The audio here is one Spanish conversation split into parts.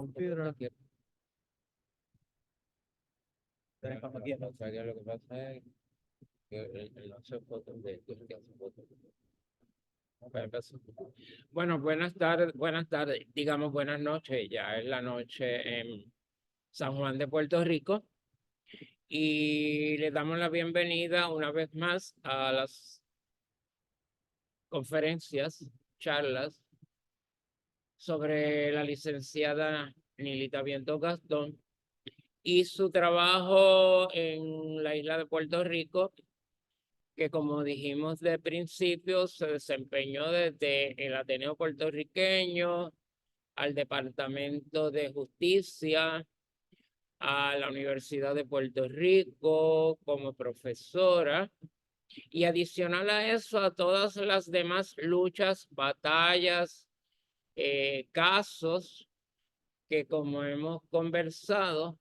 Piedra. Lo que pasa es que él no hace fotos de él que hace fotos. Bueno, buenas tardes, digamos buenas noches, ya es la noche en San Juan de Puerto Rico y le damos la bienvenida una vez más a las conferencias, charlas sobre la licenciada Nilita Vientos Gastón y su trabajo en la isla de Puerto Rico, que como dijimos de principio, se desempeñó desde el Ateneo puertorriqueño al Departamento de Justicia, a la Universidad de Puerto Rico como profesora, y adicional a eso, a todas las demás luchas, batallas, casos que, como hemos conversado,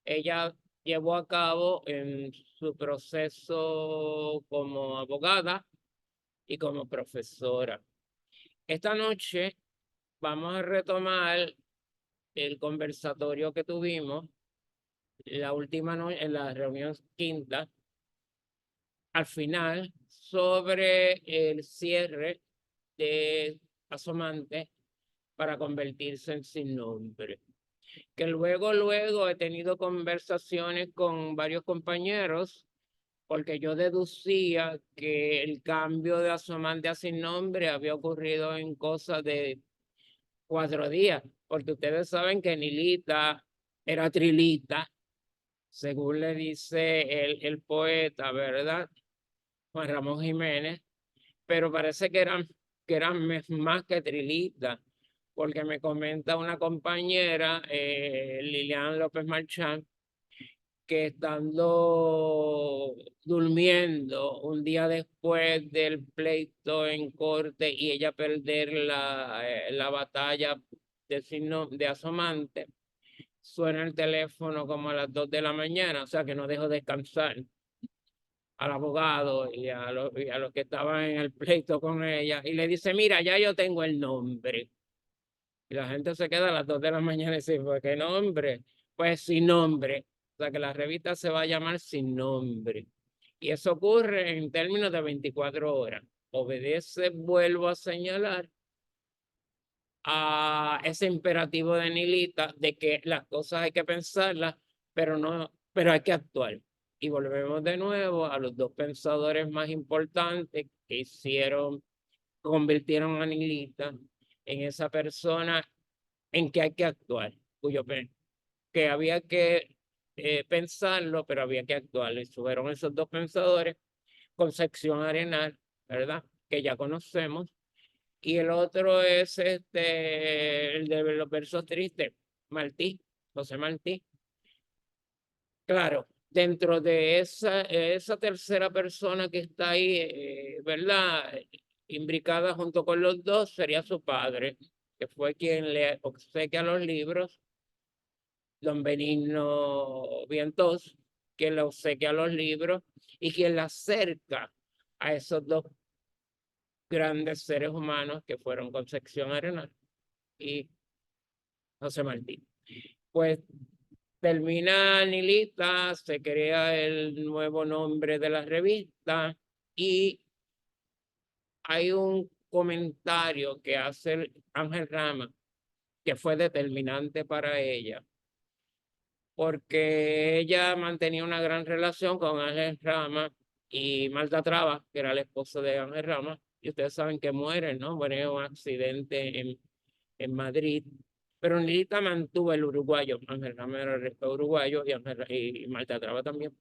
ella llevó a cabo en su proceso como abogada y como profesora. Esta noche vamos a retomar el conversatorio que tuvimos la última noche en la reunión quinta, al final, sobre el cierre de Asomante para convertirse en sin nombre. Que luego he tenido conversaciones con varios compañeros, porque yo deducía que el cambio de Asomante a sin nombre había ocurrido en cosa de 4 días, porque ustedes saben que Nilita era Trilita, según le dice el poeta, ¿verdad? Juan Ramón Jiménez, pero parece que eran más que Trilita, porque me comenta una compañera, Lilian López Marchán, que estando durmiendo un día después del pleito en corte y ella perder la batalla de Asomante, suena el teléfono como a las 2 de la mañana, o sea que no dejó descansar al abogado y a los que estaban en el pleito con ella, y le dice, mira, ya yo tengo el nombre. Y la gente se queda a las 2 de la mañana y dice, ¿pues qué nombre? Pues Sin Nombre. O sea que la revista se va a llamar Sin Nombre. Y eso ocurre en términos de 24 horas. Obedece, vuelvo a señalar, a ese imperativo de Nilita de que las cosas hay que pensarlas, pero hay que actuar. Y volvemos de nuevo a los dos pensadores más importantes que convirtieron a Nilita en esa persona en que hay que actuar, que había que pensarlo, pero había que actuar. Y fueron esos dos pensadores, Concepción Arenal, ¿verdad? Que ya conocemos, y el otro es el de los versos tristes, Martí, José Martí. Claro, dentro de esa tercera persona que está ahí, ¿verdad? Imbricada junto con los dos, sería su padre, que fue quien le obsequia los libros, don Benigno Vientos, quien le obsequia los libros y quien la acerca a esos dos grandes seres humanos que fueron Concepción Arenal y José Martí. Pues termina Nilita, se crea el nuevo nombre de la revista y hay un comentario que hace Ángel Rama que fue determinante para ella, porque ella mantenía una gran relación con Ángel Rama y Marta Traba, que era la esposa de Ángel Rama, y ustedes saben que muere, ¿no? Muere en un accidente en Madrid. Pero Nilita mantuvo el uruguayo, Ángel Rama era el uruguayo y Marta Traba también.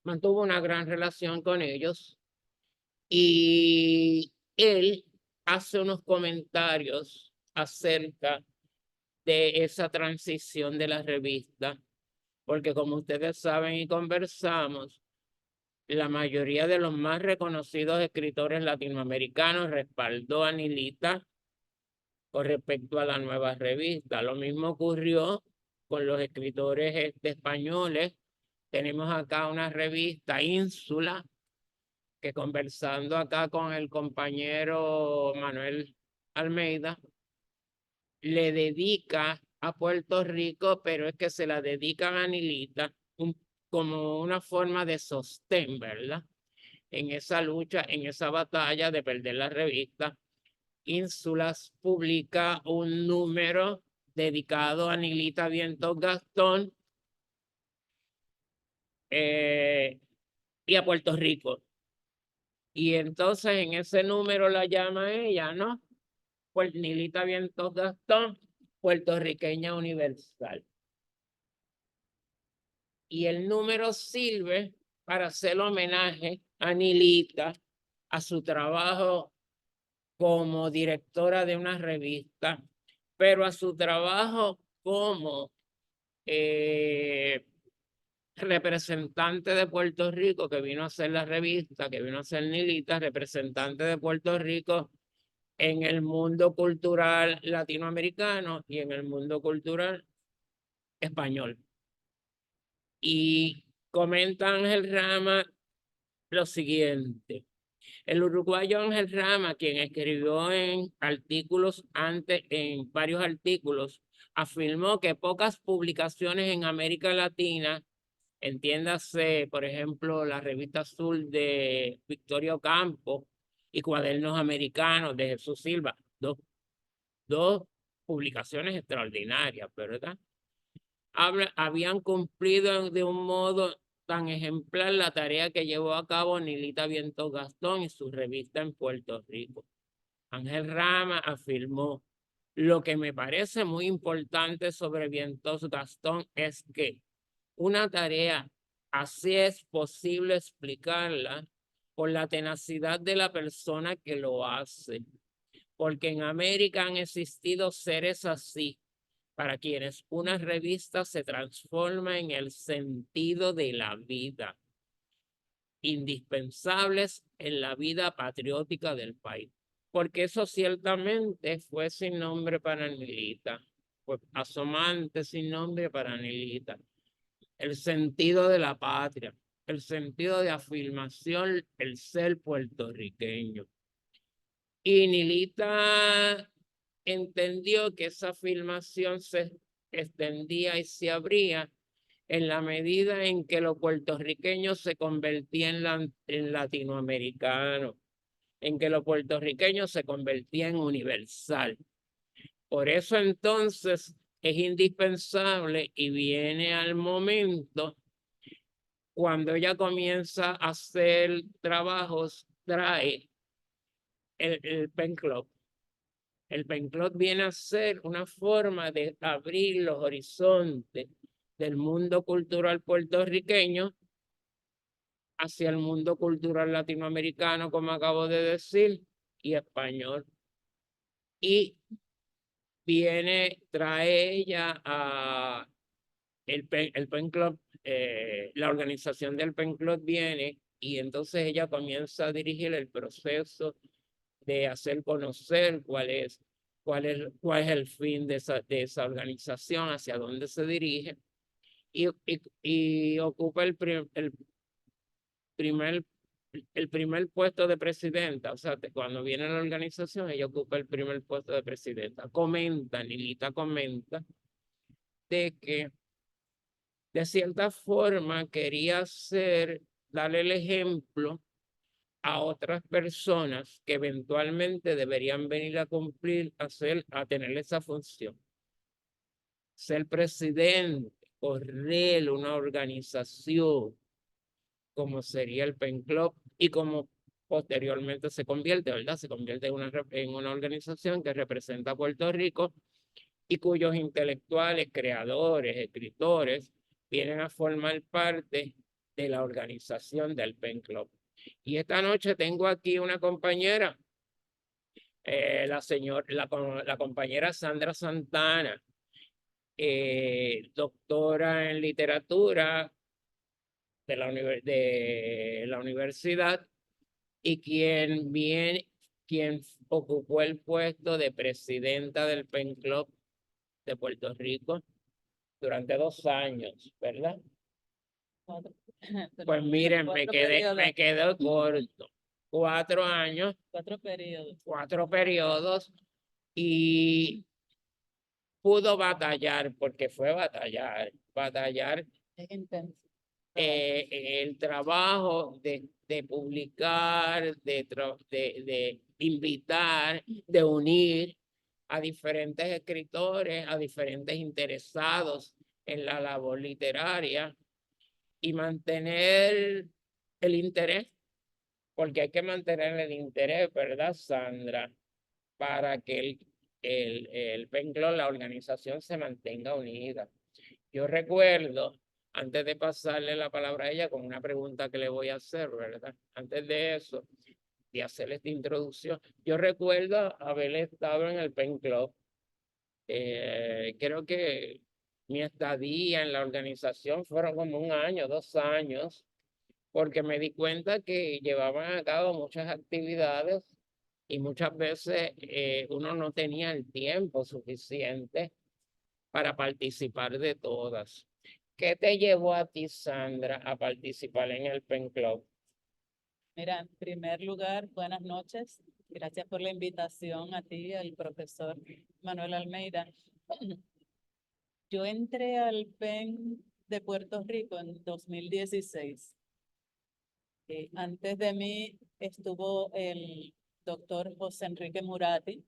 Mantuvo una gran relación con ellos y él hace unos comentarios acerca de esa transición de la revista, porque como ustedes saben y conversamos, la mayoría de los más reconocidos escritores latinoamericanos respaldó a Nilita con respecto a la nueva revista. Lo mismo ocurrió con los escritores españoles. Tenemos acá una revista, Ínsula, que conversando acá con el compañero Manuel Almeida, le dedica a Puerto Rico, pero es que se la dedican a Nilita como una forma de sostén, ¿verdad? En esa lucha, en esa batalla de perder la revista. Ínsulas publica un número dedicado a Nilita Vientos Gastón y a Puerto Rico. Y entonces en ese número la llama ella, ¿no? Pues Nilita Vientos Gastón, puertorriqueña universal. Y el número sirve para hacer homenaje a Nilita, a su trabajo como directora de una revista, pero a su trabajo como representante de Puerto Rico, que vino a hacer la revista, que vino a ser Nilita, representante de Puerto Rico en el mundo cultural latinoamericano y en el mundo cultural español. Y comenta Ángel Rama lo siguiente. El uruguayo Ángel Rama, quien escribió en varios artículos, afirmó que pocas publicaciones en América Latina, entiéndase, por ejemplo, la revista Azul de Victorio Campo y Cuadernos Americanos de Jesús Silva, dos publicaciones extraordinarias, ¿verdad? Habían cumplido de un modo tan ejemplar la tarea que llevó a cabo Nilita Vientos Gastón y su revista en Puerto Rico. Ángel Rama afirmó: lo que me parece muy importante sobre Vientos Gastón es que una tarea así es posible explicarla por la tenacidad de la persona que lo hace, porque en América han existido seres así, para quienes una revista se transforma en el sentido de la vida, indispensables en la vida patriótica del país. Porque eso ciertamente fue sin nombre para Nilita, fue asomante sin nombre para Nilita. El sentido de la patria, el sentido de afirmación, el ser puertorriqueño. Y Nilita entendió que esa afirmación se extendía y se abría en la medida en que lo puertorriqueño se convertía en latinoamericano, en que lo puertorriqueño se convertía en universal. Por eso entonces es indispensable y viene al momento cuando ella comienza a hacer trabajos, trae el Pen Club. El Pen Club viene a ser una forma de abrir los horizontes del mundo cultural puertorriqueño hacia el mundo cultural latinoamericano, como acabo de decir, y español. Y trae ella a el Pen Club, la organización del Pen Club viene y entonces ella comienza a dirigir el proceso de hacer conocer cuál es el fin de esa organización, hacia dónde se dirige, y ocupa el primer puesto de presidenta. O sea, cuando viene la organización, ella ocupa el primer puesto de presidenta. Nilita comenta de que de cierta forma quería darle el ejemplo a otras personas que eventualmente deberían venir a cumplir, a tener esa función. Ser presidente, correr una organización como sería el Pen Club y como posteriormente se convierte, ¿verdad? Se convierte en una organización que representa a Puerto Rico y cuyos intelectuales, creadores, escritores, vienen a formar parte de la organización del Pen Club. Y esta noche tengo aquí una compañera, la compañera Sandra Santana, doctora en literatura de la universidad y quien ocupó el puesto de presidenta del Pen Club de Puerto Rico durante 2 años, ¿verdad? Pues miren, me quedé corto. 4 años. 4 periodos. 4 periodos. Y pudo batallar, porque fue batallar Es intenso. el trabajo de publicar, de invitar, de unir a diferentes escritores, a diferentes interesados en la labor literaria y mantener el interés, porque hay que mantener el interés, ¿verdad, Sandra? Para que el Pen Club, la organización, se mantenga unida. Yo recuerdo, antes de pasarle la palabra a ella con una pregunta que le voy a hacer, ¿verdad? Antes de eso, de hacer esta introducción, yo recuerdo haber estado en el Pen Club. Creo que mi estadía en la organización fueron como 1 año, 2 años, porque me di cuenta que llevaban a cabo muchas actividades y muchas veces uno no tenía el tiempo suficiente para participar de todas. ¿Qué te llevó a ti, Sandra, a participar en el Pen Club? Mira, en primer lugar, buenas noches. Gracias por la invitación a ti, al profesor Manuel Almeida. Yo entré al PEN de Puerto Rico en 2016. Antes de mí estuvo el doctor José Enrique Murati,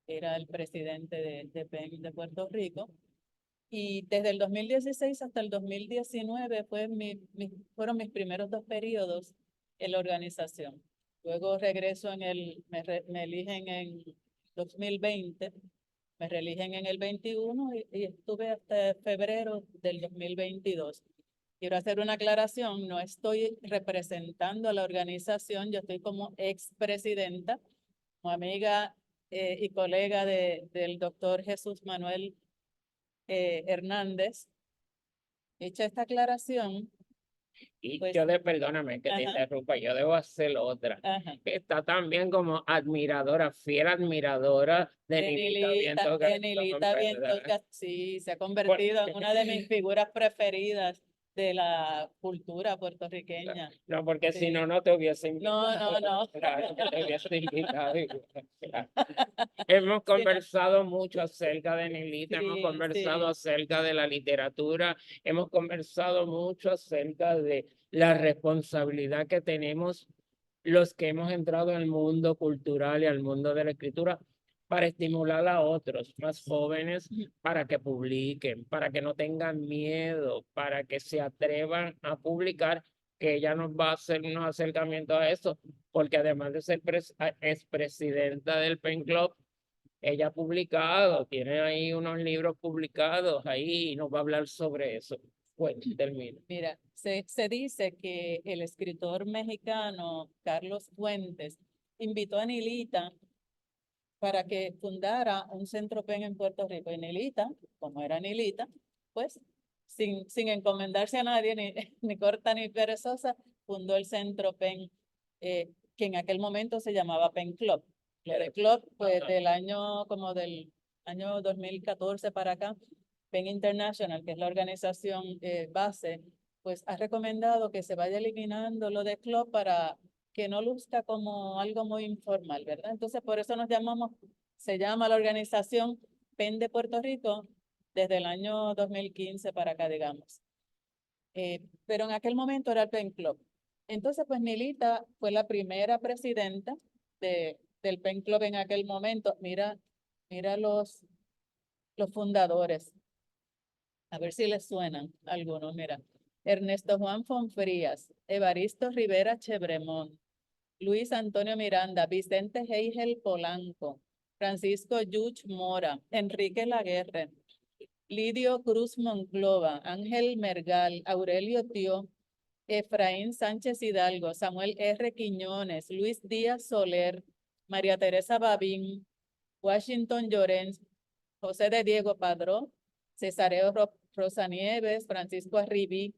era el presidente de PEN de Puerto Rico. Y desde el 2016 hasta el 2019 fueron mis primeros 2 periodos en la organización. Luego regreso me eligen en 2020, me reeligen en el 21 y estuve hasta febrero del 2022. Quiero hacer una aclaración, no estoy representando a la organización, yo estoy como expresidenta, como amiga y colega del doctor Jesús Manuel Hernández. Hecha esta aclaración, Y pues, perdóname que te ajá, interrumpa, yo debo hacer otra. ajá. Está también como admiradora, fiel admiradora de Nilita Viento De Garzón, Nilita Viento ¿verdad? Garzón, sí, se ha convertido en una de mis figuras preferidas de la cultura puertorriqueña. No, porque si Sí. no, no te hubiese No, invitado. no. Claro, que te hubiese invitado. Claro. Hemos Sí, conversado mucho acerca de Nilita, hemos sí, conversado sí. acerca de la literatura, hemos conversado mucho acerca de la responsabilidad que tenemos los que hemos entrado al mundo cultural y al mundo de la escritura para estimular a otros más jóvenes para que publiquen, para que no tengan miedo, para que se atrevan a publicar, que ella nos va a hacer unos acercamientos a eso, porque además de ser expresidenta del Pen Club, ella ha publicado, tiene ahí unos libros publicados ahí y nos va a hablar sobre eso. Bueno, termino. Mira, se dice que el escritor mexicano Carlos Fuentes invitó a Nilita para que fundara un centro PEN en Puerto Rico. Y Nilita, como era Nilita, pues sin encomendarse a nadie, ni, ni corta ni perezosa, fundó el centro PEN, que en aquel momento se llamaba PEN Club. El club, pues del año 2014 para acá, PEN International, que es la organización base, pues ha recomendado que se vaya eliminando lo de club para que no luzca como algo muy informal, ¿verdad? Entonces, por eso se llama la organización PEN de Puerto Rico desde el año 2015 para acá, digamos. Pero en aquel momento era el PEN Club. Entonces, pues Nilita fue la primera presidenta del PEN Club en aquel momento. Mira los fundadores. A ver si les suenan algunos, mira. Ernesto Juan Fonfrías, Evaristo Rivera Chebremont, Luis Antonio Miranda, Vicente Heigel Polanco, Francisco Yuch Mora, Enrique Laguerre, Lidio Cruz Monclova, Ángel Mergal, Aurelio Tío, Efraín Sánchez Hidalgo, Samuel R. Quiñones, Luis Díaz Soler, María Teresa Babín, Washington Llorens, José de Diego Padrón, Cesareo Rosanieves, Francisco Arribí,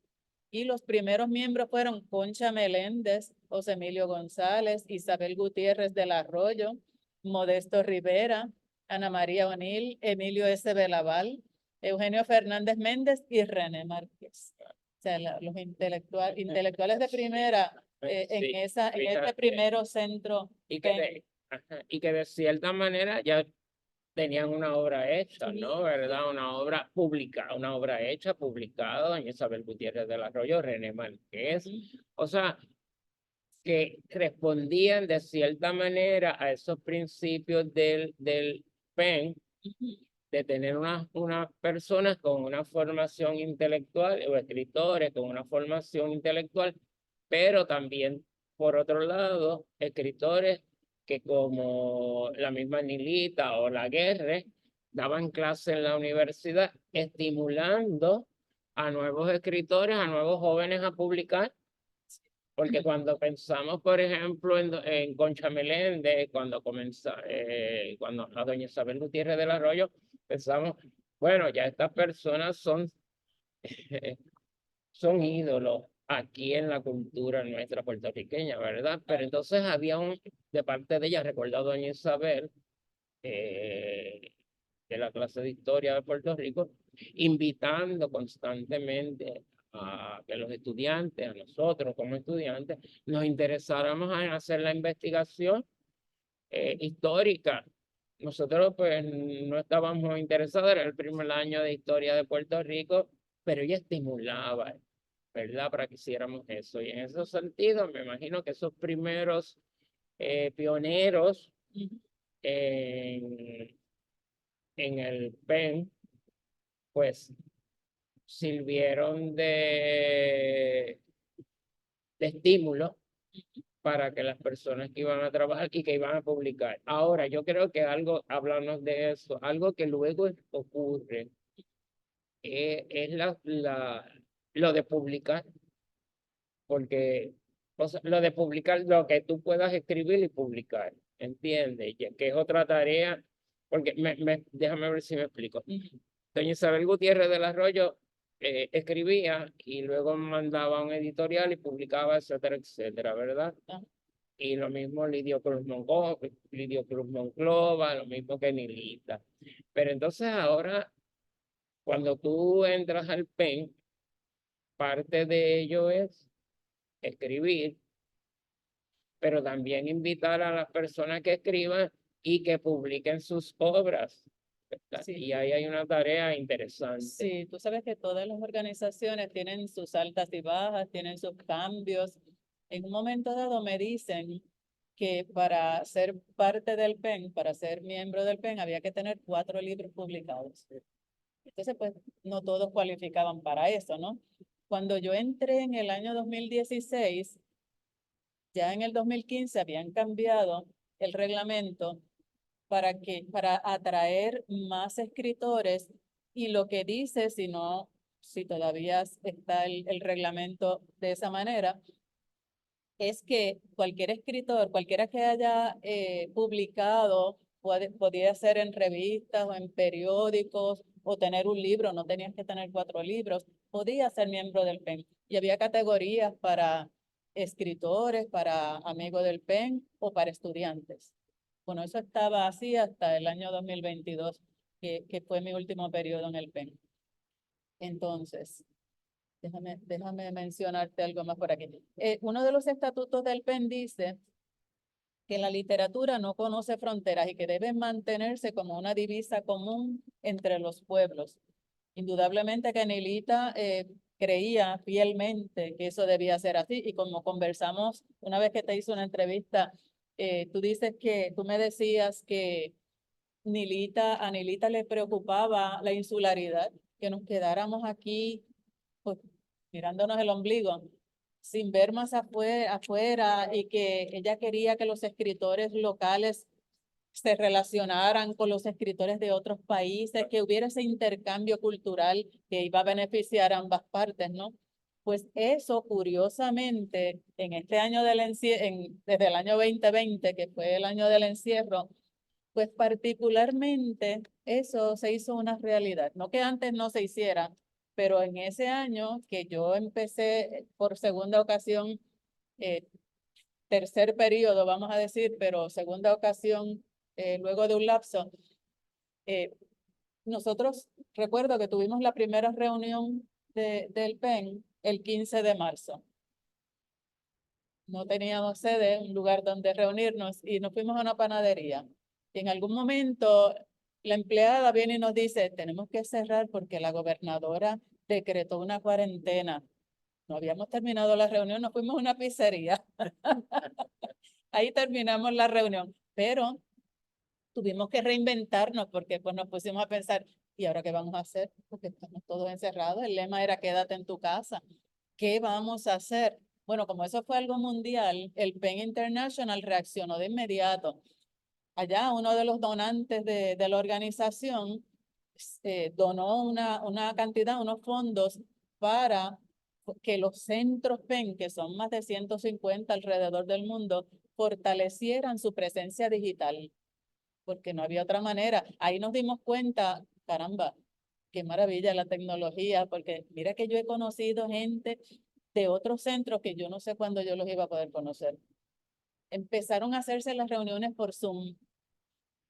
y los primeros miembros fueron Concha Meléndez, José Emilio González, Isabel Gutiérrez del Arroyo, Modesto Rivera, Ana María O'Neill, Emilio S. Belaval, Eugenio Fernández Méndez y René Márquez. O sea, los intelectuales de primera en este primero centro. Y que de cierta manera ya tenían una obra hecha, ¿no? ¿Verdad? Una obra pública, una obra hecha, publicada, doña Isabel Gutiérrez del Arroyo, René Márquez. O sea, que respondían de cierta manera a esos principios del PEN, de tener unas personas con una formación intelectual o escritores con una formación intelectual, pero también, por otro lado, escritores que como la misma Nilita o la Guerre daban clase en la universidad, estimulando a nuevos escritores, a nuevos jóvenes a publicar. Porque cuando pensamos, por ejemplo, en Concha Meléndez, cuando a doña Isabel Gutiérrez del Arroyo, pensamos, bueno, ya estas personas son ídolos aquí en la cultura nuestra puertorriqueña, ¿verdad? Pero entonces había de parte de ella, recuerdo a doña Isabel, de la clase de historia de Puerto Rico, invitando constantemente a que los estudiantes, a nosotros como estudiantes, nos interesáramos en hacer la investigación histórica. Nosotros pues no estábamos interesados, era el primer año de historia de Puerto Rico, pero ella estimulaba, ¿verdad? Para que hiciéramos eso. Y en ese sentido, me imagino que esos primeros pioneros en, en el PEN, pues sirvieron de estímulo para que las personas que iban a trabajar y que iban a publicar. Ahora, yo creo que algo, hablamos de eso, algo que luego ocurre es lo de publicar, porque o sea, lo de publicar lo que tú puedas escribir y publicar, ¿entiendes? Que es otra tarea, porque déjame ver si me explico. Doña Isabel Gutiérrez del Arroyo escribía y luego mandaba a un editorial y publicaba, etcétera, etcétera, ¿verdad? Y lo mismo Lidio Cruz Monclova, lo mismo que Nilita. Pero entonces ahora, cuando tú entras al PEN, parte de ello es escribir, pero también invitar a las personas que escriban y que publiquen sus obras. Sí. Y ahí hay una tarea interesante. Sí, tú sabes que todas las organizaciones tienen sus altas y bajas, tienen sus cambios. En un momento dado me dicen que para ser parte del PEN, para ser miembro del PEN, había que tener 4 libros publicados. Entonces, pues, no todos cualificaban para eso, ¿no? Cuando yo entré en el año 2016, ya en el 2015 habían cambiado el reglamento para atraer más escritores, y lo que dice, si todavía está el reglamento de esa manera, es que cualquier escritor, cualquiera que haya publicado, podía ser en revistas o en periódicos o tener un libro, no tenías que tener 4 libros, podía ser miembro del PEN. Y había categorías para escritores, para amigos del PEN o para estudiantes. Bueno, eso estaba así hasta el año 2022, que fue mi último periodo en el PEN. Entonces, déjame mencionarte algo más por aquí. Uno de los estatutos del PEN dice que la literatura no conoce fronteras y que debe mantenerse como una divisa común entre los pueblos. Indudablemente que Nilita creía fielmente que eso debía ser así, y como conversamos una vez que te hice una entrevista, tú me decías que a Nilita le preocupaba la insularidad, que nos quedáramos aquí pues, mirándonos el ombligo, sin ver más afuera, y que ella quería que los escritores locales se relacionaran con los escritores de otros países, que hubiera ese intercambio cultural que iba a beneficiar a ambas partes, ¿no? Pues eso, curiosamente, en este año desde el año 2020, que fue el año del encierro, pues particularmente eso se hizo una realidad. No que antes no se hiciera, pero en ese año que yo empecé por segunda ocasión, eh, tercer periodo, vamos a decir, pero segunda ocasión, luego de un lapso, eh, nosotros recuerdo que tuvimos la primera reunión del PEN el 15 de marzo. No teníamos sede, un lugar donde reunirnos, y nos fuimos a una panadería. En algún momento la empleada viene y nos dice, tenemos que cerrar porque la gobernadora decretó una cuarentena. No habíamos terminado la reunión, nos fuimos a una pizzería. Ahí terminamos la reunión, pero tuvimos que reinventarnos porque pues nos pusimos a pensar, ¿y ahora qué vamos a hacer? Porque estamos todos encerrados. El lema era quédate en tu casa. ¿Qué vamos a hacer? Bueno, como eso fue algo mundial, el PEN International reaccionó de inmediato. Allá uno de los donantes de la organización donó una cantidad, unos fondos para que los centros PEN, que son más de 150 alrededor del mundo, fortalecieran su presencia digital, porque no había otra manera. Ahí nos dimos cuenta, caramba, qué maravilla la tecnología, porque mira que yo he conocido gente de otros centros que yo no sé cuándo yo los iba a poder conocer. Empezaron a hacerse las reuniones por Zoom.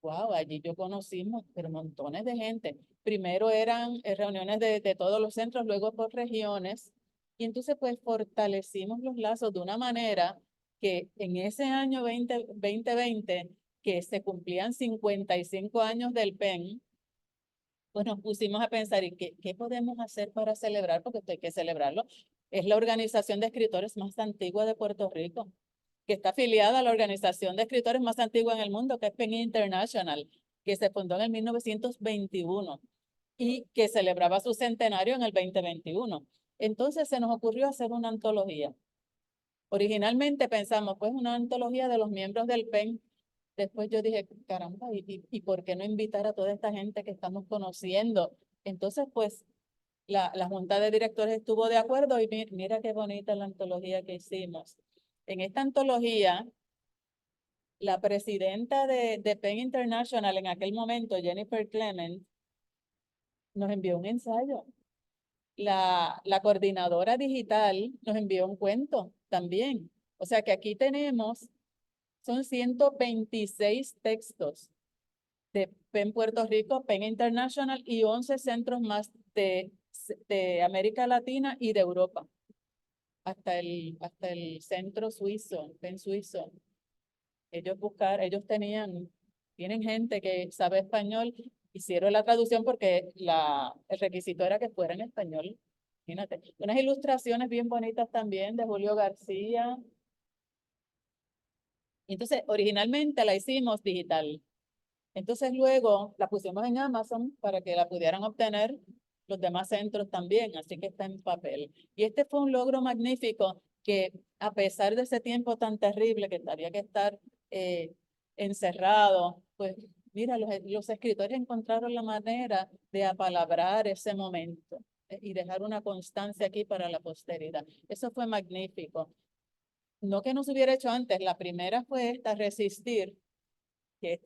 Wow, allí yo conocimos, pero montones de gente. Primero eran reuniones de todos los centros, luego por regiones. Y entonces pues fortalecimos los lazos de una manera que en ese año 2020, que se cumplían 55 años del PEN, pues nos pusimos a pensar, ¿y qué podemos hacer para celebrar? Porque esto hay que celebrarlo. Es la organización de escritores más antigua de Puerto Rico, que está afiliada a la organización de escritores más antigua en el mundo, que es PEN International, que se fundó en el 1921 y que celebraba su centenario en el 2021. Entonces se nos ocurrió hacer una antología. Originalmente pensamos, pues, una antología de los miembros del PEN. Después yo dije, caramba, ¿y por qué no invitar a toda esta gente que estamos conociendo? Entonces, pues, la junta de directores estuvo de acuerdo y mira qué bonita la antología que hicimos. En esta antología, la presidenta de PEN International en aquel momento, Jennifer Clement, nos envió un ensayo. La coordinadora digital nos envió un cuento también. O sea que aquí tenemos, son 126 textos de PEN Puerto Rico, PEN International y 11 centros más de América Latina y de Europa. Hasta el centro suizo, PEN suizo. Ellos tienen gente que sabe español, hicieron la traducción porque el requisito era que fuera en español. Imagínate. Unas ilustraciones bien bonitas también de Julio García. Entonces, originalmente la hicimos digital. Entonces, luego la pusimos en Amazon para que la pudieran obtener los demás centros también, así que está en papel. Y este fue un logro magnífico que, a pesar de ese tiempo tan terrible que había que estar encerrado, pues mira, los escritores encontraron la manera de apalabrar ese momento y dejar una constancia aquí para la posteridad. Eso fue magnífico. No que no se hubiera hecho antes, la primera fue esta, Resistir, que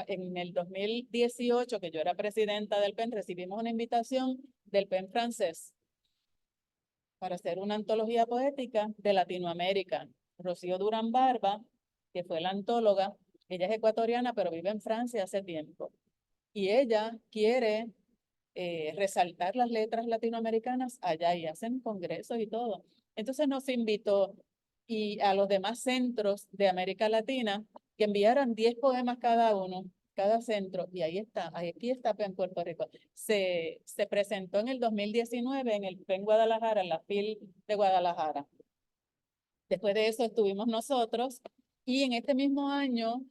en el 2018, que yo era presidenta del PEN, recibimos una invitación del PEN francés para hacer una antología poética de Latinoamérica. Rocío Durán Barba, que fue la antóloga, ella es ecuatoriana, pero vive en Francia hace tiempo. Y ella quiere resaltar las letras latinoamericanas allá y hacen congresos y todo. Entonces nos invitó y a los demás centros de América Latina que enviaran 10 poemas cada uno, cada centro, y aquí está en Puerto Rico. Se presentó en el 2019 en el PEN Guadalajara, en la FIL de Guadalajara. Después de eso estuvimos nosotros, y en este mismo año,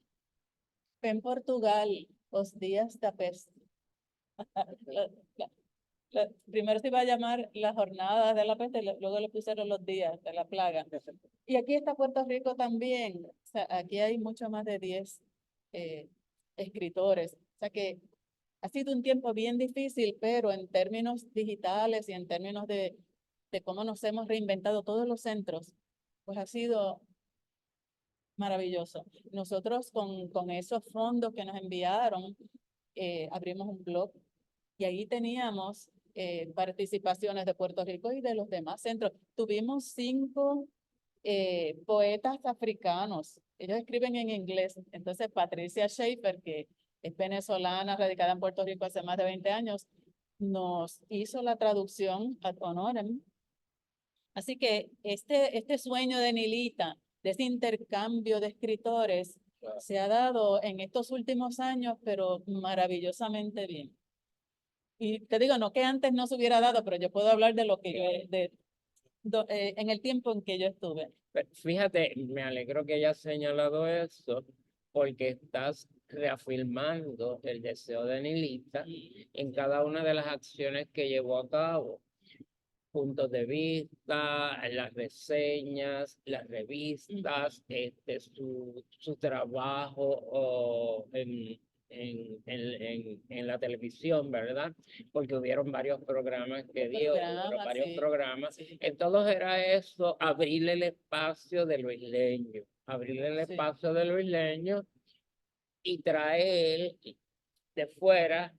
PEN Portugal, Os Días da Peste. Primero se iba a llamar las jornadas de la peste, luego le pusieron los días de la plaga. Y aquí está Puerto Rico también. O sea, aquí hay mucho más de 10 escritores. O sea que ha sido un tiempo bien difícil, pero en términos digitales y en términos de cómo nos hemos reinventado todos los centros, pues ha sido maravilloso. Nosotros con esos fondos que nos enviaron, abrimos un blog y ahí teníamos participaciones de Puerto Rico y de los demás centros. Tuvimos 5 poetas africanos. Ellos escriben en inglés. Entonces, Patricia Schaefer, que es venezolana, radicada en Puerto Rico hace más de 20 años, nos hizo la traducción ad honorem. Así que este sueño de Nilita, de ese intercambio de escritores, se ha dado en estos últimos años, pero maravillosamente bien. Y te digo, no que antes no se hubiera dado, pero yo puedo hablar de lo que en el tiempo en que yo estuve. Fíjate, me alegro que hayas señalado eso, porque estás reafirmando el deseo de Nilita en cada una de las acciones que llevó a cabo. Puntos de vista, las reseñas, las revistas, su trabajo en la televisión, ¿verdad? Porque hubieron varios programas que dio, varios Sí. programas. En todos era eso, abrirle el espacio de lo isleño, abrirle el Sí. espacio de lo isleño y traer de fuera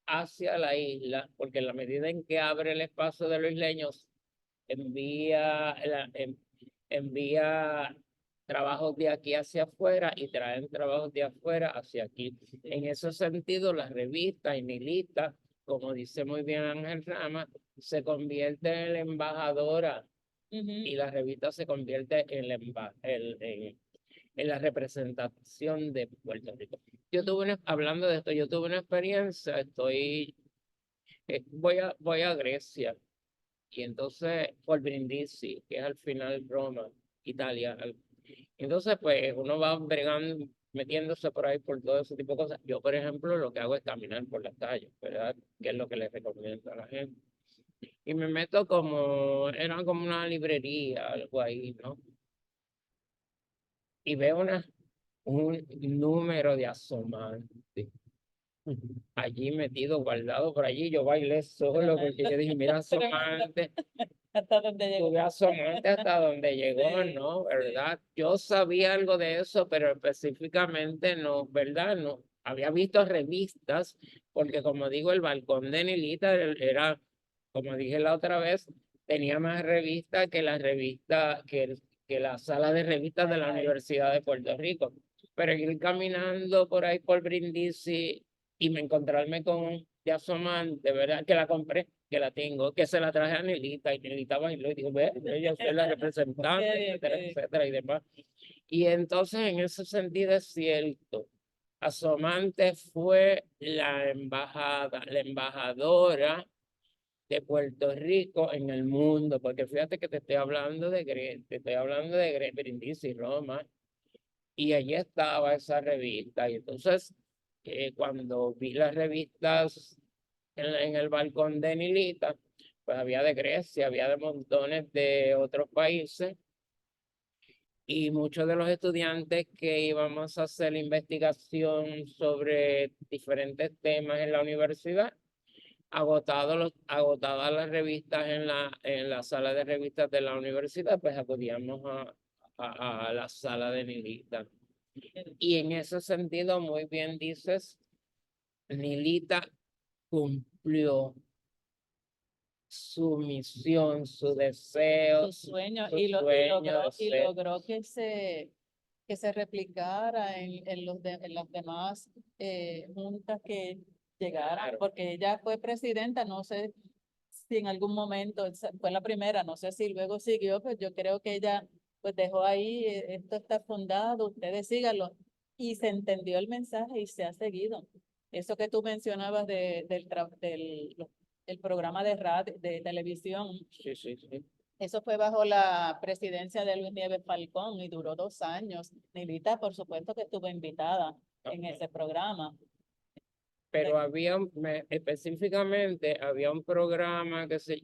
hacia la isla, porque en la medida en que abre el espacio de los isleños, envía trabajos de aquí hacia afuera y traen trabajos de afuera hacia aquí. En ese sentido, la revista y Nilita, como dice muy bien Ángel Rama, se convierte en la embajadora y la revista se convierte en la representación de Puerto Rico. Hablando de esto, yo tuve una experiencia, voy a Grecia y entonces por Brindisi, que es al final Roma, Italia. Entonces, pues uno va bregando, metiéndose por ahí por todo ese tipo de cosas. Yo, por ejemplo, lo que hago es caminar por las calles, ¿verdad? Que es lo que les recomiendo a la gente. Y me meto era como una librería, algo ahí, ¿no? Y veo un número de asomantes allí metido, guardado por allí. Yo bailé solo porque yo dije, mira, asomante, Hasta donde llegó. tuve asomante hasta donde llegó, Sí, ¿no? sí. ¿Verdad? Yo sabía algo de eso, pero específicamente no, ¿verdad? No, había visto revistas, porque como digo, el balcón de Nilita era, como dije la otra vez, tenía más revistas que la revista, que la sala de revistas de la Universidad de Puerto Rico. Pero ir caminando por ahí por Brindisi y me encontrarme con un de asomante, ¿verdad? Que la compré, que la tengo, que se la traje a Nelita y Nelita bailó y dijo, ve, ella es la representante, etcétera, etcétera y demás. Y entonces en ese sentido es cierto, Asomante fue la embajadora de Puerto Rico en el mundo, porque fíjate que te estoy hablando de Brindisi, Roma, y allí estaba esa revista. Y entonces, cuando vi las revistas en el balcón de Nilita, pues había de Grecia, había de montones de otros países, y muchos de los estudiantes que íbamos a hacer investigación sobre diferentes temas en la universidad, agotadas las revistas en la sala de revistas de la universidad, pues acudíamos a la sala de Nilita. Y en ese sentido, muy bien dices, Nilita cumplió su misión, su deseo, Su sueño, su y sueño de logró, ser. logró que se replicara en las demás juntas que llegaron, Claro. porque ella fue presidenta, no sé si en algún momento fue la primera, no sé si luego siguió, pero yo creo que ella pues dejó ahí, esto está fundado, ustedes síganlo, y se entendió el mensaje y se ha seguido. Eso que tú mencionabas el programa de radio, de televisión, Sí, sí, sí. eso fue bajo la presidencia de Luis Nieves Falcón y duró 2 años. Nilita, por supuesto que estuvo invitada en ese programa. Pero específicamente había un programa que se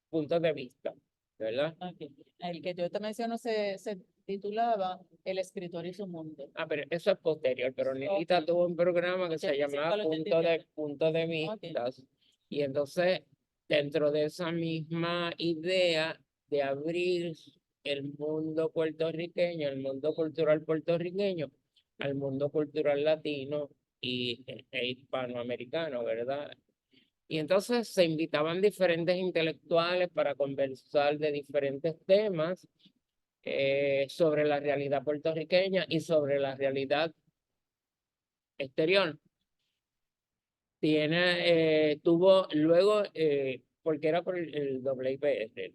Puntos de Vista, ¿verdad? Okay. El que yo te menciono se titulaba El escritor y su mundo. Ah, pero eso es posterior, pero Nilita tuvo un programa que se 85 llamaba al 87. Punto de Okay. Vistas, y entonces dentro de esa misma idea de abrir el mundo puertorriqueño, el mundo cultural puertorriqueño, al mundo cultural latino e hispanoamericano, ¿verdad? Y entonces se invitaban diferentes intelectuales para conversar de diferentes temas sobre la realidad puertorriqueña y sobre la realidad exterior. Tuvo luego, porque era por el WIPR,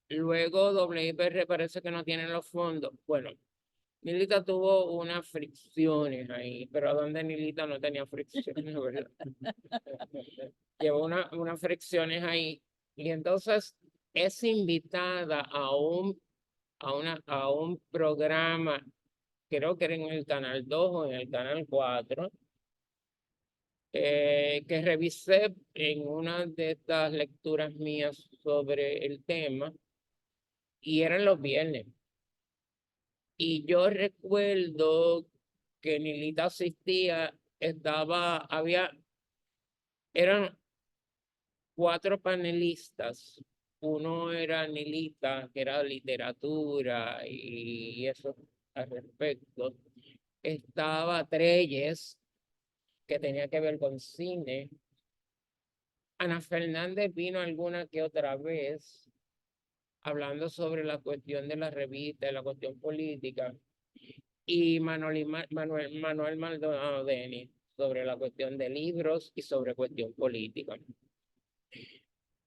luego WIPR parece que no tiene los fondos. Bueno, Nilita tuvo unas fricciones ahí, pero donde Nilita no tenía fricciones, ¿verdad? Llevó unas fricciones ahí. Y entonces es invitada a un programa, creo que era en el Canal 2 o en el Canal 4, que revisé en una de estas lecturas mías sobre el tema, y eran los viernes. Y yo recuerdo que Nilita asistía, eran 4 panelistas. Uno era Nilita, que era literatura y eso al respecto. Estaba Treyes, que tenía que ver con cine. Ana Fernández vino alguna que otra vez hablando sobre la cuestión de la revista, la cuestión política. Y Manuel Maldonado Denis sobre la cuestión de libros y sobre cuestión política.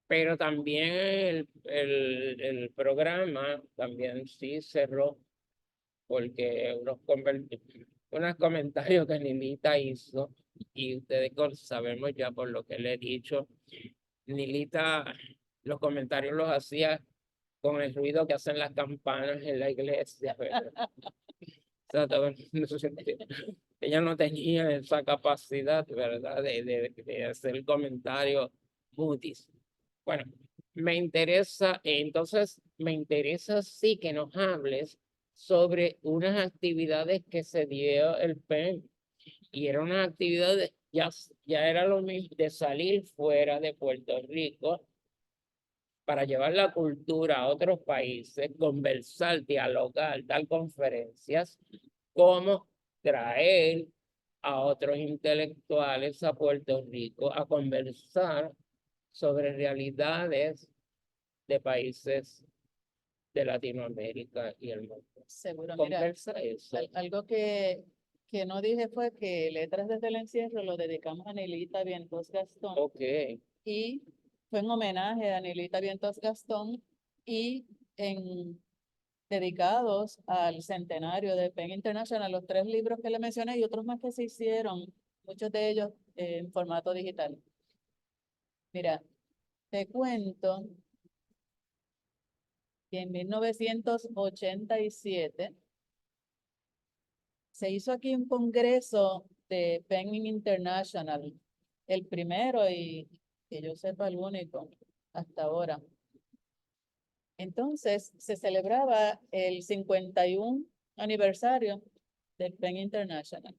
Pero también el programa también sí cerró porque unos comentarios que Nilita hizo, y ustedes sabemos ya por lo que le he dicho, Nilita los comentarios los hacía con el ruido que hacen las campanas en la iglesia, ¿verdad? O sea, ella no tenía esa capacidad, ¿verdad? De hacer comentarios mutis. Bueno, me interesa sí que nos hables sobre unas actividades que se dio el PEN, y eran unas actividades, ya era lo mismo de salir fuera de Puerto Rico para llevar la cultura a otros países, conversar, dialogar, dar conferencias, como traer a otros intelectuales a Puerto Rico a conversar sobre realidades de países de Latinoamérica y el mundo. Seguro, mira, Conversa eso. algo que no dije fue que Letras desde el Encierro lo dedicamos a Nelita Vientos Gastón. Ok. Y fue en homenaje a Nelita Vientos Gastón y dedicados al centenario de PEN International, los 3 libros que le mencioné y otros más que se hicieron, muchos de ellos en formato digital. Mira, te cuento que en 1987 se hizo aquí un congreso de PEN International, el primero y que yo sepa el único hasta ahora. Entonces se celebraba el 51 aniversario del PEN International.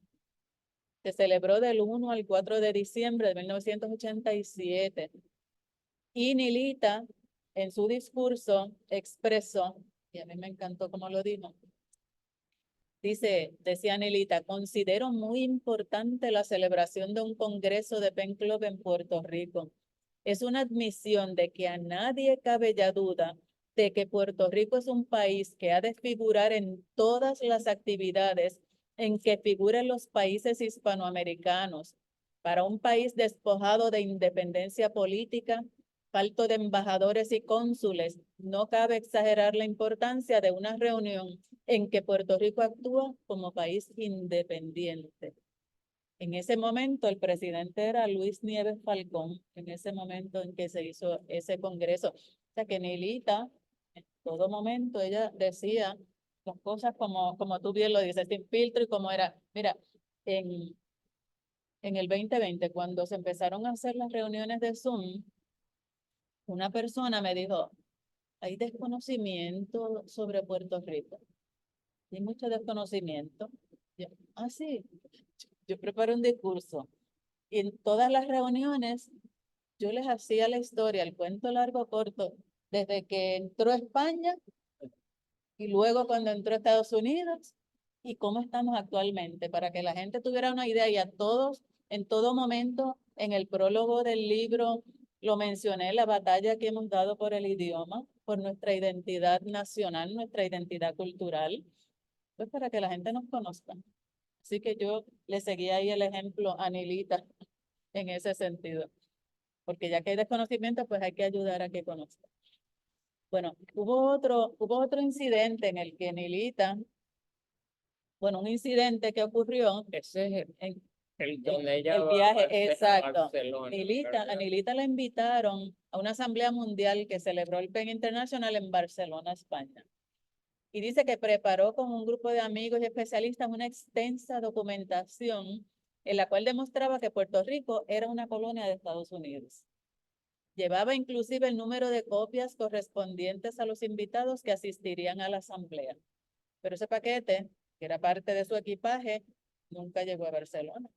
Se celebró del 1 al 4 de diciembre de 1987. Y Nilita, en su discurso, expresó, y a mí me encantó cómo lo dijo, decía Nilita, considero muy importante la celebración de un congreso de PEN Club en Puerto Rico. Es una admisión de que a nadie cabe ya duda de que Puerto Rico es un país que ha de figurar en todas las actividades en que figuren los países hispanoamericanos. Para un país despojado de independencia política, falto de embajadores y cónsules, no cabe exagerar la importancia de una reunión en que Puerto Rico actúa como país independiente. En ese momento el presidente era Luis Nieves Falcón, en ese momento en que se hizo ese congreso. O sea que Nilita, en todo momento, ella decía las cosas como tú bien lo dices, sin filtro y como era. Mira, en el 2020, cuando se empezaron a hacer las reuniones de Zoom, una persona me dijo, hay desconocimiento sobre Puerto Rico. Hay mucho desconocimiento. Yo, sí, yo preparé un discurso y en todas las reuniones yo les hacía la historia, el cuento largo corto, desde que entró a España y luego cuando entró a Estados Unidos y cómo estamos actualmente, para que la gente tuviera una idea y a todos, en todo momento, en el prólogo del libro, lo mencioné, la batalla que hemos dado por el idioma, por nuestra identidad nacional, nuestra identidad cultural, pues para que la gente nos conozca. Así que yo le seguí ahí el ejemplo a Nilita en ese sentido, porque ya que hay desconocimiento, pues hay que ayudar a que conozca. Bueno, hubo otro incidente en el que Nilita bueno, un incidente que ocurrió Ese es en el donde ella el va a viaje, exacto. Barcelona, A ¿verdad? Nilita la invitaron a una asamblea mundial que celebró el PEN Internacional en Barcelona, España. Y dice que preparó con un grupo de amigos y especialistas una extensa documentación en la cual demostraba que Puerto Rico era una colonia de Estados Unidos. Llevaba inclusive el número de copias correspondientes a los invitados que asistirían a la asamblea. Pero ese paquete, que era parte de su equipaje, nunca llegó a Barcelona.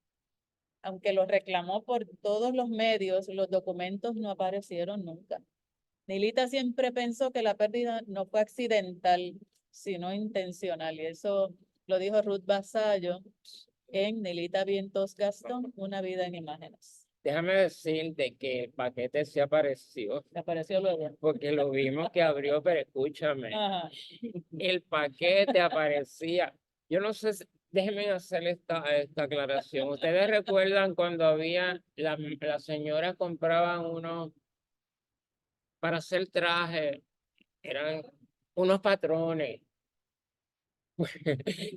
Aunque lo reclamó por todos los medios, los documentos no aparecieron nunca. Nilita siempre pensó que la pérdida no fue accidental, sino intencional. Y eso lo dijo Ruth Vasallo en Nilita Vientos Gastón, Una vida en imágenes. Déjame decirte que el paquete se apareció, ¿Te apareció luego? porque lo vimos que abrió, pero escúchame, Ajá. el paquete aparecía. Yo no sé, déjenme hacer esta aclaración. ¿Ustedes recuerdan cuando había, las señoras compraban unos para hacer trajes, eran unos patrones?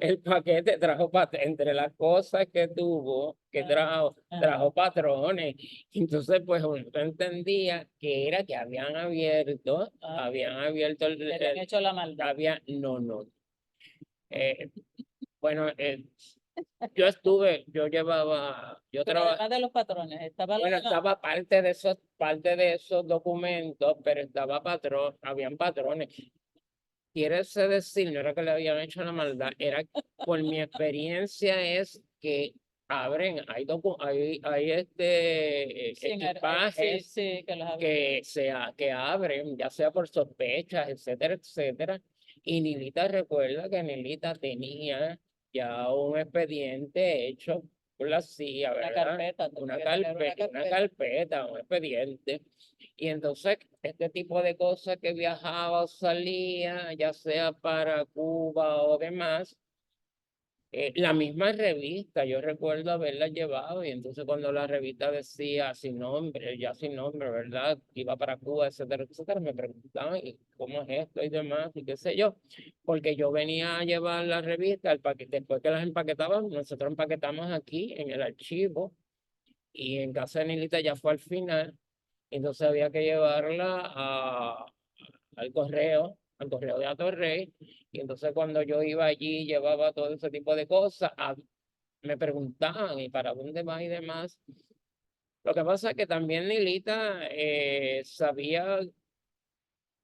El paquete trajo, entre las cosas que tuvo, que trajo patrones. Entonces, pues uno entendía que era que habían abierto Le habían hecho la maldad. no. Bueno, yo Pero trabajaba, además de los patrones, estaba bueno, la... estaba parte de esos documentos, pero habían patrones. Quiere decir, no era que le habían hecho la maldad, era por mi experiencia es que abren, hay equipajes Sí, que los abren. que abren, ya sea por sospechas, etcétera, etcétera. Y Nilita recuerda que Nilita tenía ya un expediente hecho por la CIA, Una ¿verdad? carpeta. Una tendría que tener carpeta, un expediente. Y entonces, este tipo de cosas que viajaba o salía, ya sea para Cuba o demás, la misma revista, yo recuerdo haberla llevado y entonces cuando la revista decía sin nombre, ya sin nombre, ¿verdad? Iba para Cuba, etcétera, etcétera, me preguntaban ¿y cómo es esto y demás y qué sé yo? Porque yo venía a llevar la revista, después que las empaquetaban, nosotros empaquetamos aquí en el archivo y en casa de Nilita ya fue al final, entonces había que llevarla al correo de Atorrey, y entonces cuando yo iba allí llevaba todo ese tipo de cosas, me preguntaban, ¿y para dónde va y demás? Lo que pasa es que también Nilita sabía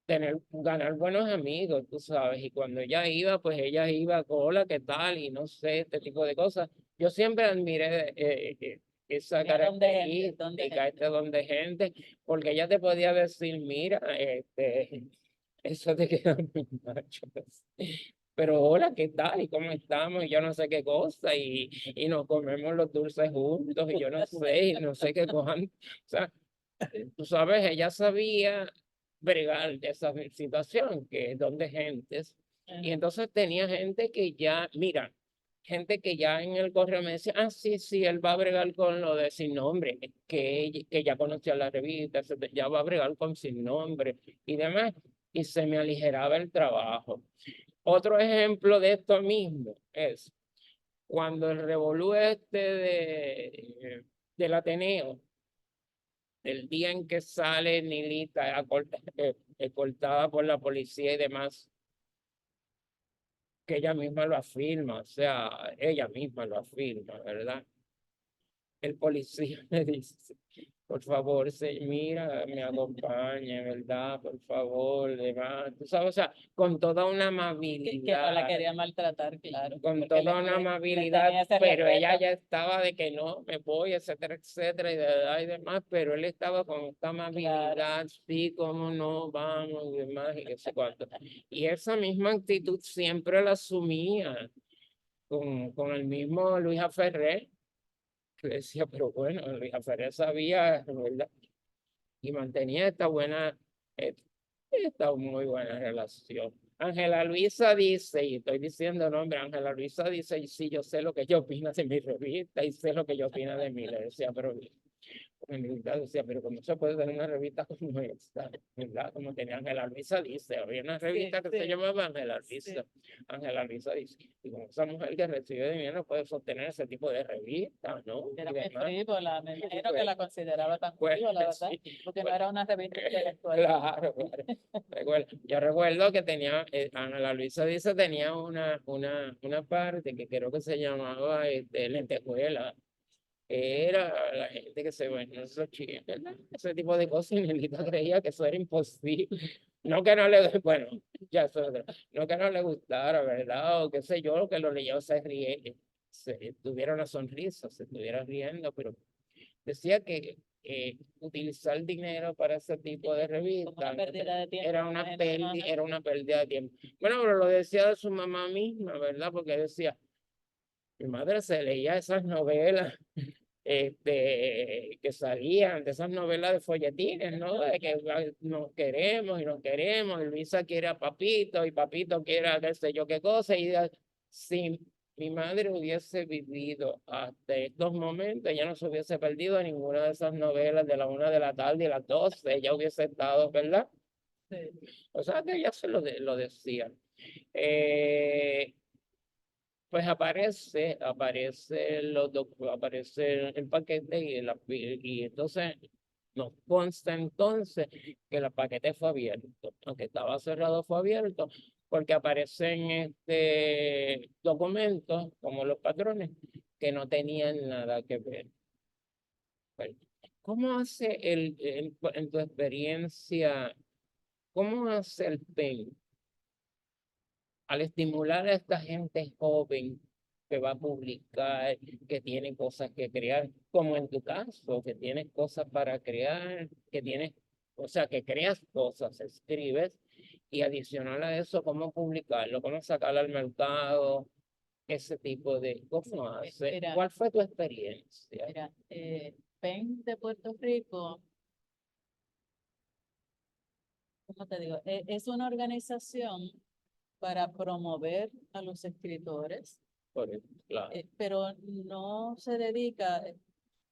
ganar buenos amigos, tú sabes, y cuando ella iba, pues ella iba, hola, ¿qué tal? Y no sé, este tipo de cosas. Yo siempre admiré esa característica, este don de gente, porque ella te podía decir, mira, eso te queda muy macho. Pero hola, ¿qué tal? ¿Y cómo estamos? Y yo no sé qué cosa, y nos comemos los dulces juntos, y yo no sé, y no sé qué cuánto. O sea, tú sabes, ella sabía bregar de esa situación, que es donde gentes. Y entonces tenía gente que ya, mira, gente que ya en el correo me decía, sí, él va a bregar con lo de sin nombre, que ya conocía la revista, ya va a bregar con sin nombre y demás, y se me aligeraba el trabajo. Otro ejemplo de esto mismo es cuando el revolú del Ateneo, el día en que sale Nilita escoltada por la policía y demás, que ella misma lo afirma, o sea, ella misma lo afirma, ¿verdad? El policía me dice, por favor, mira, me acompañe, ¿verdad? Por favor, demás. Tú sabes, o sea, con toda una Que no la amabilidad, quería maltratar, claro. con porque toda una le amabilidad, tenía ese pero ella respeto. ya estaba de que no, me voy, etcétera, etcétera, y demás, pero él estaba con esta amabilidad, sí, cómo no, vamos, y demás, y qué sé cuánto. Y esa misma actitud siempre la asumía con el mismo Luis Ferrer, que decía, pero bueno, Luis Ferrer sabía, ¿verdad? Y mantenía eh, esta muy buena relación. Ángela Luisa dice, y estoy diciendo nombre, Ángela Luisa dice, y sí, yo sé lo que ella opina de mi revista y sé lo que ella opina de mí, le decía, pero militar decía, pero ¿cómo se puede tener una revista como esta? ¿Verdad? Como tenía Ángela Luisa dice, había una revista que se sí, llamaba Ángela sí. Luisa. Ángela Luisa dice, y como esa mujer que recibe dinero puede sostener ese tipo de revistas, ¿no? Era Y muy demás. frívola, me imagino que Pues, la consideraba tan pues, frívola, ¿verdad? sí, Porque no pues, era una revista intelectual. claro, claro. Yo recuerdo que tenía, Ángela Luisa dice, tenía una parte que creo que se llamaba lentejuela. Era la gente que se bañó en esos chiles, ¿verdad? Ese tipo de cosas, y Nelita creía que eso era imposible. No que no le, bueno, ya eso es otra. No que no le gustara, ¿verdad? O qué sé yo, lo que los leyó se ríe, se tuviera una sonrisa, se estuviera riendo, pero decía que utilizar dinero para ese tipo de Como una revistas pérdida de tiempo. era una imagino. Ajá. era una pérdida de tiempo. Bueno, pero lo decía de su mamá misma, ¿verdad? Porque decía, mi madre se leía esas novelas que salían, de esas novelas de folletines, ¿no? De que nos queremos, y Luisa quiere a Papito, y Papito quiere a qué sé yo qué cosa, y si mi madre hubiese vivido hasta estos momentos, ella no se hubiese perdido ninguna de esas novelas de la 1 de la tarde y las 12, ella hubiese estado, ¿verdad? Sí. O sea que ella se lo decía. Eh, pues aparece el paquete y entonces nos consta entonces que el paquete fue abierto, aunque estaba cerrado fue abierto, porque aparecen documentos como los patrones que no tenían nada que ver. Bueno, ¿cómo hace en tu experiencia, cómo hace el PEN al estimular a esta gente joven que va a publicar, que tiene cosas que crear, como en tu caso, que tienes cosas para crear, que tienes, o sea, que creas cosas, escribes, y adicional a eso, cómo publicarlo, cómo sacarlo al mercado, ese tipo de cómo hace. Mira, ¿Cuál fue tu experiencia? mira, PEN de Puerto Rico, ¿cómo te digo? Es una organización para promover a los escritores, Claro. pero no se dedica,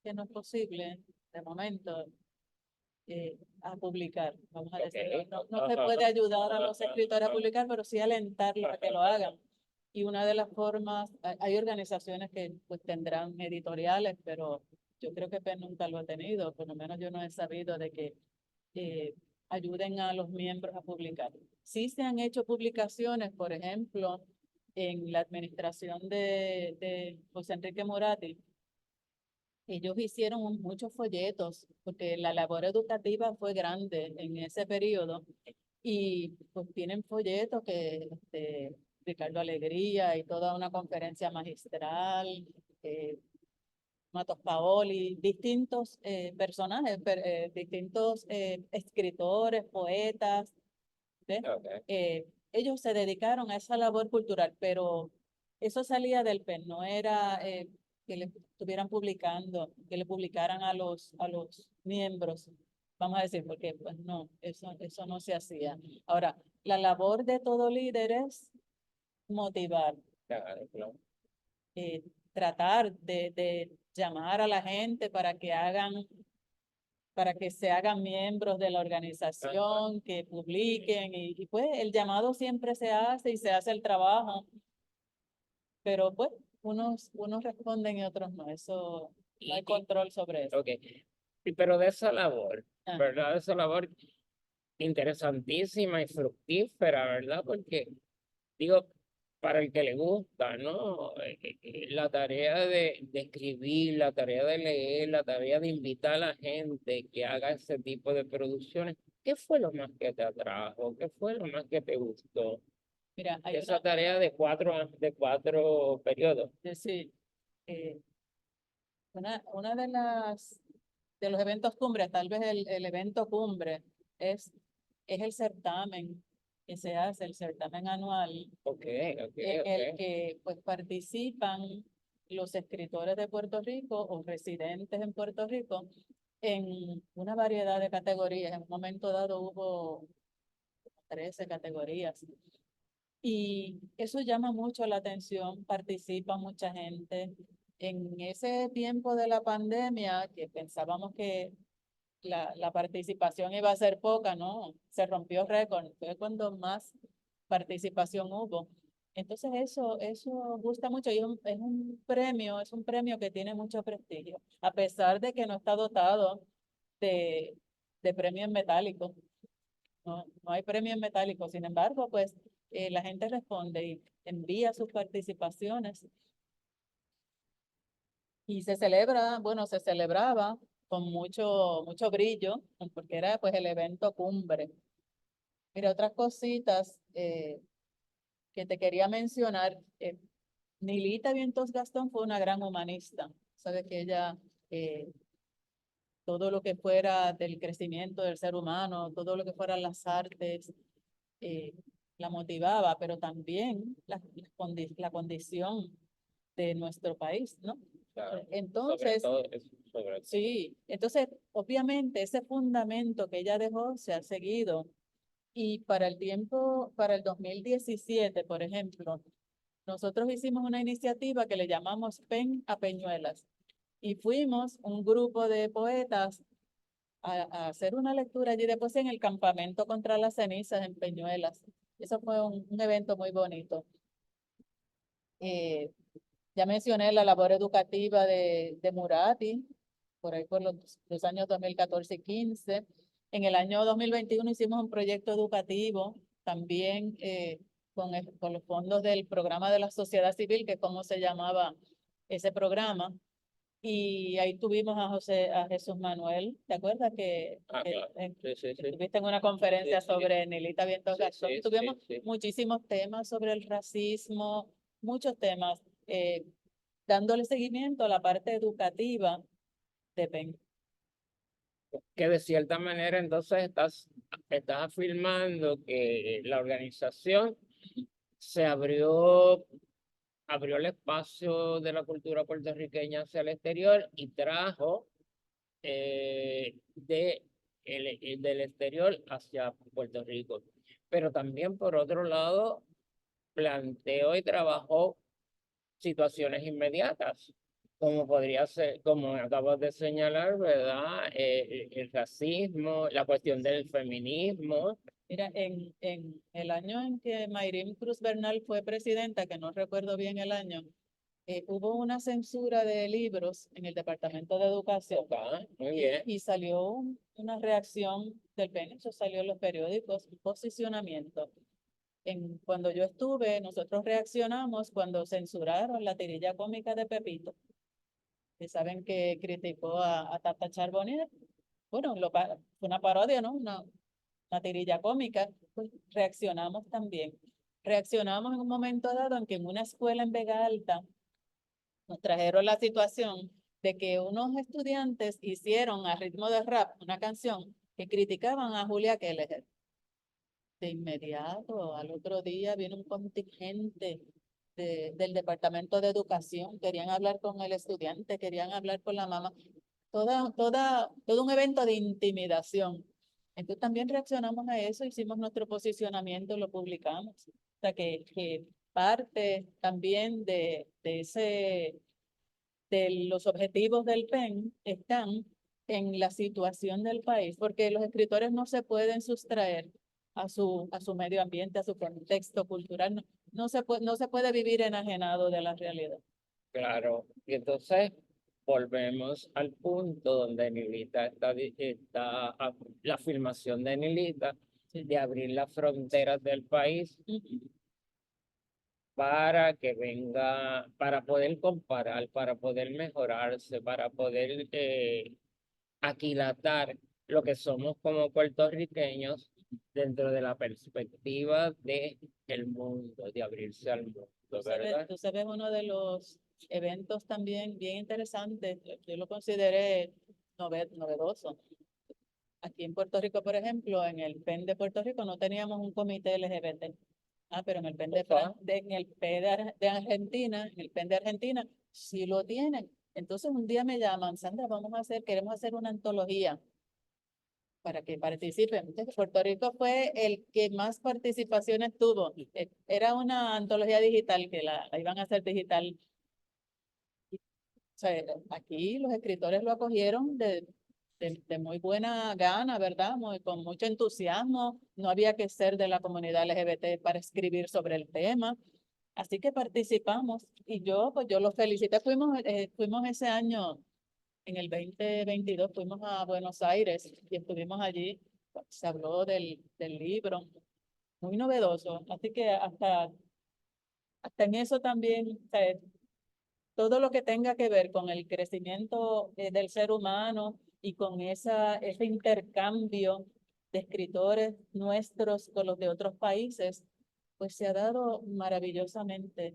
que no es posible, de momento, a publicar, vamos a Ok. decirlo. No se Ajá, puede ayudar a los ajá, escritores a ajá. publicar, pero sí alentarlos a que lo hagan. Y una de las formas, hay organizaciones que pues tendrán editoriales, pero yo creo que PEN nunca lo ha tenido, por lo menos yo no he sabido de que eh, ayuden a los miembros a publicar. Sí se han hecho publicaciones, por ejemplo, en la administración de José Enrique Moratti. Ellos hicieron muchos folletos porque la labor educativa fue grande en ese periodo y pues tienen folletos que Ricardo Alegría y toda una conferencia magistral, Matos Paoli, distintos personajes, distintos escritores, poetas, ¿ves? Ok. Ellos se dedicaron a esa labor cultural, pero eso salía del PEN, no era que le estuvieran publicando, que le publicaran a los miembros, vamos a decir, porque pues no, eso no se hacía. Ahora, la labor de todo líder es motivar, Claro, claro. eh, tratar de llamar a la gente para que se hagan miembros de la organización, que publiquen, y pues el llamado siempre se hace y se hace el trabajo, pero pues unos responden y otros no, eso no hay control sobre eso. Ok. Pero de esa labor, Ah, ¿verdad? De esa labor interesantísima y fructífera, ¿verdad? Porque, digo, para el que le gusta, ¿no? La tarea de escribir, la tarea de leer, la tarea de invitar a la gente que haga ese tipo de producciones, ¿qué fue lo más que te atrajo? ¿Qué fue lo más que te gustó? mira, hay Esa tarea de cuatro periodos. decir, eh, una de los eventos cumbres, tal vez el evento cumbre, es, es el certamen que se hace, el certamen anual, Ok, ok, en el ok. que pues participan los escritores de Puerto Rico o residentes en Puerto Rico en una variedad de categorías. En un momento dado hubo 13 categorías. Y eso llama mucho la atención, participa mucha gente. en ese tiempo de la pandemia, que pensábamos que la participación iba a ser poca, ¿no? Se rompió récord, fue cuando más participación hubo. Entonces eso gusta mucho y es un premio que tiene mucho prestigio, a pesar de que no está dotado de, de premios metálicos. No hay premios metálicos, sin embargo, pues la gente responde y envía sus participaciones y se celebra, bueno, se celebraba con mucho brillo, porque era pues el evento cumbre. Mira, otras cositas que te quería mencionar. Nilita Vientos Gastón fue una gran humanista. Sabes que ella, eh, todo lo que fuera del crecimiento del ser humano, todo lo que fueran las artes, eh, la motivaba, pero también la condición de nuestro país, ¿no? Claro, sobre Entonces, todo eso, sobre todo. sí, entonces, obviamente, ese fundamento que ella dejó se ha seguido. Y para el 2017, por ejemplo, nosotros hicimos una iniciativa que le llamamos PEN a Peñuelas. Y fuimos un grupo de poetas a hacer una lectura allí después en el campamento contra las cenizas en Peñuelas. Eso fue un evento muy bonito. Eh, ya mencioné la labor educativa de Murati, por ahí por los años 2014 y 15. En el año 2021 hicimos un proyecto educativo también con los fondos del programa de la sociedad civil, que es como se llamaba ese programa. Y ahí tuvimos a Jesús Manuel, ¿te acuerdas que, Claro. Sí. estuviste en una conferencia Sí. sobre Nelita Vientos Gastón? Tuvimos Sí. muchísimos temas sobre el racismo, muchos temas, dándole seguimiento a la parte educativa de PEN. Que de cierta manera entonces estás afirmando que la organización se abrió el espacio de la cultura puertorriqueña hacia el exterior y trajo del exterior hacia Puerto Rico. Pero también, por otro lado, planteó y trabajó situaciones inmediatas, como podría ser, como acabas de señalar, ¿verdad? El racismo, la cuestión del feminismo. Mira, en el año en que Mayrín Cruz Bernal fue presidenta, que no recuerdo bien el año, hubo una censura de libros en el Departamento de Educación. Muy bien. Y salió una reacción del PEN, eso salió en los periódicos, un posicionamiento. Cuando yo estuve, nosotros reaccionamos cuando censuraron la tirilla cómica de Pepito. Que saben que criticó a Tata Charbonnier. Bueno, fue una parodia, ¿no? Una tirilla cómica. Pues reaccionamos también. Reaccionamos en un momento dado en que en una escuela en Vega Alta nos trajeron la situación de que unos estudiantes hicieron a ritmo de rap una canción que criticaban a Julia Keller. De inmediato, al otro día, vino un contingente del Departamento de Educación, querían hablar con el estudiante, querían hablar con la mamá, todo un evento de intimidación. Entonces también reaccionamos a eso, hicimos nuestro posicionamiento, lo publicamos. O sea que parte también de los objetivos del PEN están en la situación del país, porque los escritores no se pueden sustraer a su medio ambiente, a su contexto cultural. No se puede vivir enajenado de la realidad. Claro, y entonces volvemos al punto donde Nilita la afirmación de Nilita de abrir las fronteras del país para que venga, para poder comparar, para poder mejorarse, para poder aquilatar lo que somos como puertorriqueños dentro de la perspectiva de el mundo, de abrirse al mundo, ¿verdad? Tú sabes, uno de los eventos también bien interesantes, yo lo consideré novedoso. Aquí en Puerto Rico, por ejemplo, en el PEN de Puerto Rico no teníamos un comité LGBT. Pero en el PEN en el P de Argentina, en el PEN de Argentina, sí lo tienen. Entonces un día me llaman, Sandra, queremos hacer una antología para que participen. Entonces, Puerto Rico fue el que más participaciones tuvo. Era una antología digital que la iban a hacer digital. sea, aquí los escritores lo acogieron de muy buena gana, ¿verdad? Con mucho entusiasmo. No había que ser de la comunidad LGBT para escribir sobre el tema. Así que participamos y pues yo los felicité. Fuimos ese año, en el 2022, fuimos a Buenos Aires y estuvimos allí. Se habló del libro, muy novedoso. Así que hasta en eso también, o sea, todo lo que tenga que ver con el crecimiento del ser humano y con ese intercambio de escritores nuestros con los de otros países, pues se ha dado maravillosamente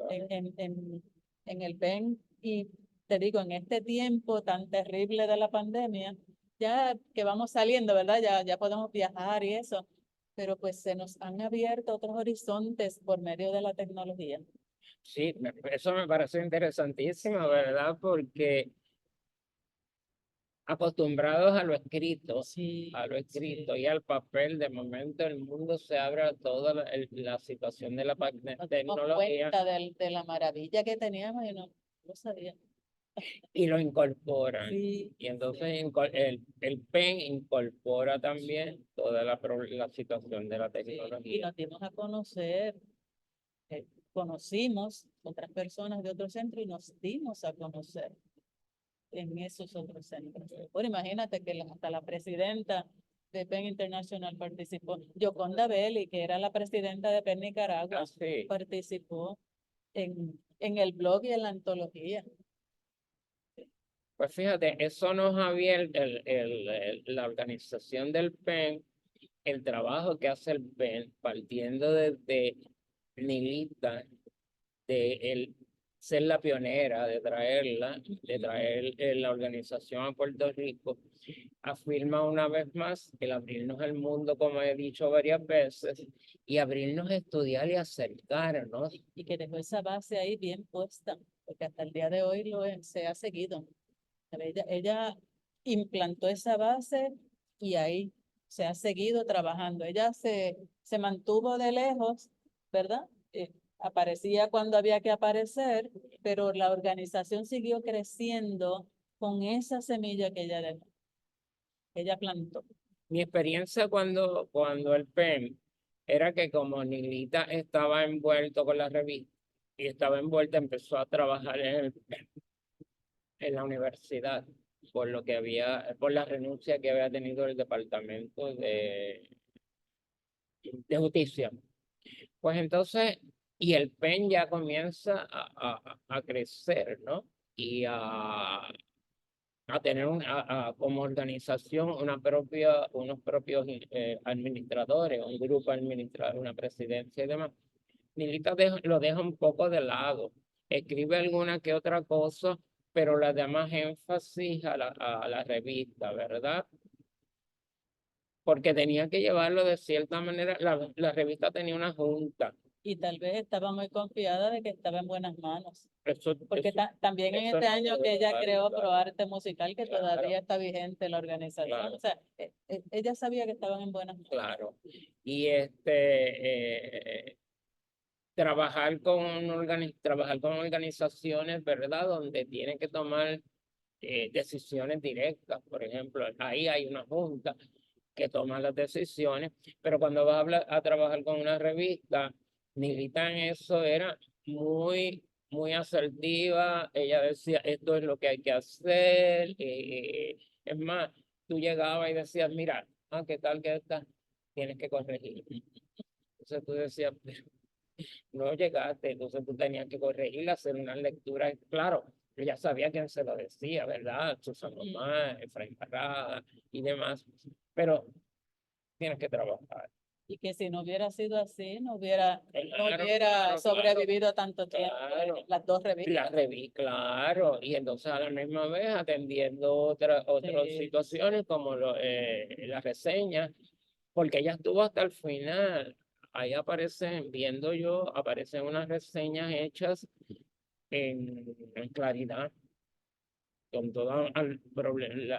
en el PEN. Y te digo, en este tiempo tan terrible de la pandemia, ya que vamos saliendo, ¿verdad? Ya podemos viajar y eso, pero pues se nos han abierto otros horizontes por medio de la tecnología. Sí, eso me parece interesantísimo, ¿verdad? Porque acostumbrados Sí, a lo sí. escrito y al papel, de momento el mundo se abre a toda la situación de la Nos dimos tecnología cuenta de la maravilla que teníamos y no lo sabía. y lo incorporan. Sí, Y entonces sí, el PEN incorpora también toda la situación de la sí. Y tecnología. nos dimos a conocer, conocimos otras personas de otros centros y nos dimos a conocer en esos otros centros. Bueno, imagínate que hasta la presidenta de PEN International participó. Yoconda Belli, que era la presidenta de PEN Nicaragua, Ah, sí. participó en el blog y en la antología. Pues fíjate, eso nos ha abierto la organización del PEN, el trabajo que hace el PEN, partiendo desde Nilita, de el ser la pionera, de traer la organización a Puerto Rico, afirma una vez más el abrirnos al mundo, como he dicho varias veces, y abrirnos a estudiar y acercarnos. Y que dejó esa base ahí bien puesta, porque hasta el día de hoy se ha seguido. Ella implantó esa base y ahí se ha seguido trabajando. Ella se mantuvo de lejos, ¿verdad? Aparecía cuando había que aparecer, pero la organización siguió creciendo con esa semilla que ella plantó. Mi experiencia cuando el PEN era que como Nilita estaba envuelto con la revista y estaba envuelta, empezó a trabajar en la universidad, por la renuncia que había tenido el Departamento de Justicia. Pues entonces, y el PEN ya comienza a crecer, ¿no? Y a tener como organización unos propios administradores, un grupo administrador, una presidencia y demás. Milita lo deja un poco de lado, escribe alguna que otra cosa, pero le da más énfasis a la revista, ¿verdad? Porque tenía que llevarlo de cierta manera, la revista tenía una junta. Y tal vez estaba muy confiada de que estaba en buenas manos. Eso, Porque eso, también en eso este no año puede que ella faltar, creó ProArte Musical, que claro, todavía está vigente la organización. claro. O sea, ella sabía que estaban en buenas manos. Claro. Y trabajar con organizaciones, ¿verdad? Donde tienen que tomar decisiones directas. Por ejemplo, ahí hay una junta que toma las decisiones, pero cuando vas a trabajar con una revista, Nilita en eso era muy asertiva. Ella decía, esto es lo que hay que hacer. Es más, tú llegabas y decías, mira, ¿qué tal que está? Tienes que corregir. Entonces tú decías, pero no llegaste, entonces tú tenías que corregir, hacer una lectura. Claro, ella sabía quién se lo decía, ¿verdad? Susana Omar, Efraín Parrada y demás, pero tienes que trabajar. Y que si no hubiera sido así, no Claro, hubiera claro, sobrevivido tanto tiempo claro. las dos revistas. La reví, claro, y entonces a la misma vez atendiendo otras Sí, situaciones como la reseña, porque ella estuvo hasta el final. Ahí aparecen unas reseñas hechas en claridad, con todas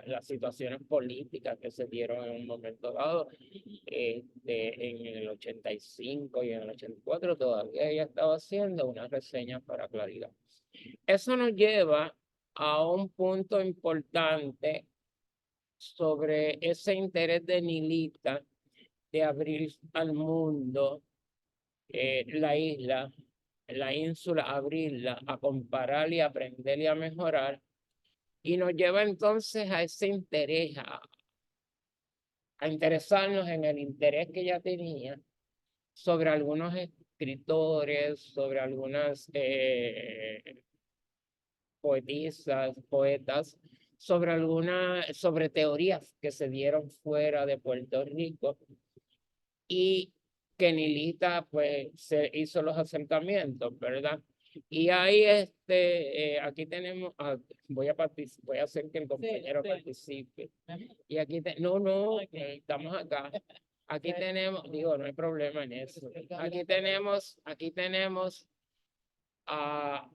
las situaciones políticas que se dieron en un momento dado, en el 85 y en el 84 todavía ella estaba haciendo unas reseñas para claridad. Eso nos lleva a un punto importante sobre ese interés de Nilita de abrir al mundo la ínsula, abrirla, a comparar y aprender y a mejorar. Y nos lleva entonces a ese interés, a interesarnos en el interés que ella tenía sobre algunos escritores, sobre algunas poetisas, poetas, sobre teorías que se dieron fuera de Puerto Rico y que Nilita pues se hizo los acercamientos, ¿verdad? Y ahí aquí tenemos, voy a hacer que el compañero sí. participe. Y aquí, no, Ok. estamos acá. Aquí Ok. tenemos, digo, no hay problema en eso. Aquí tenemos a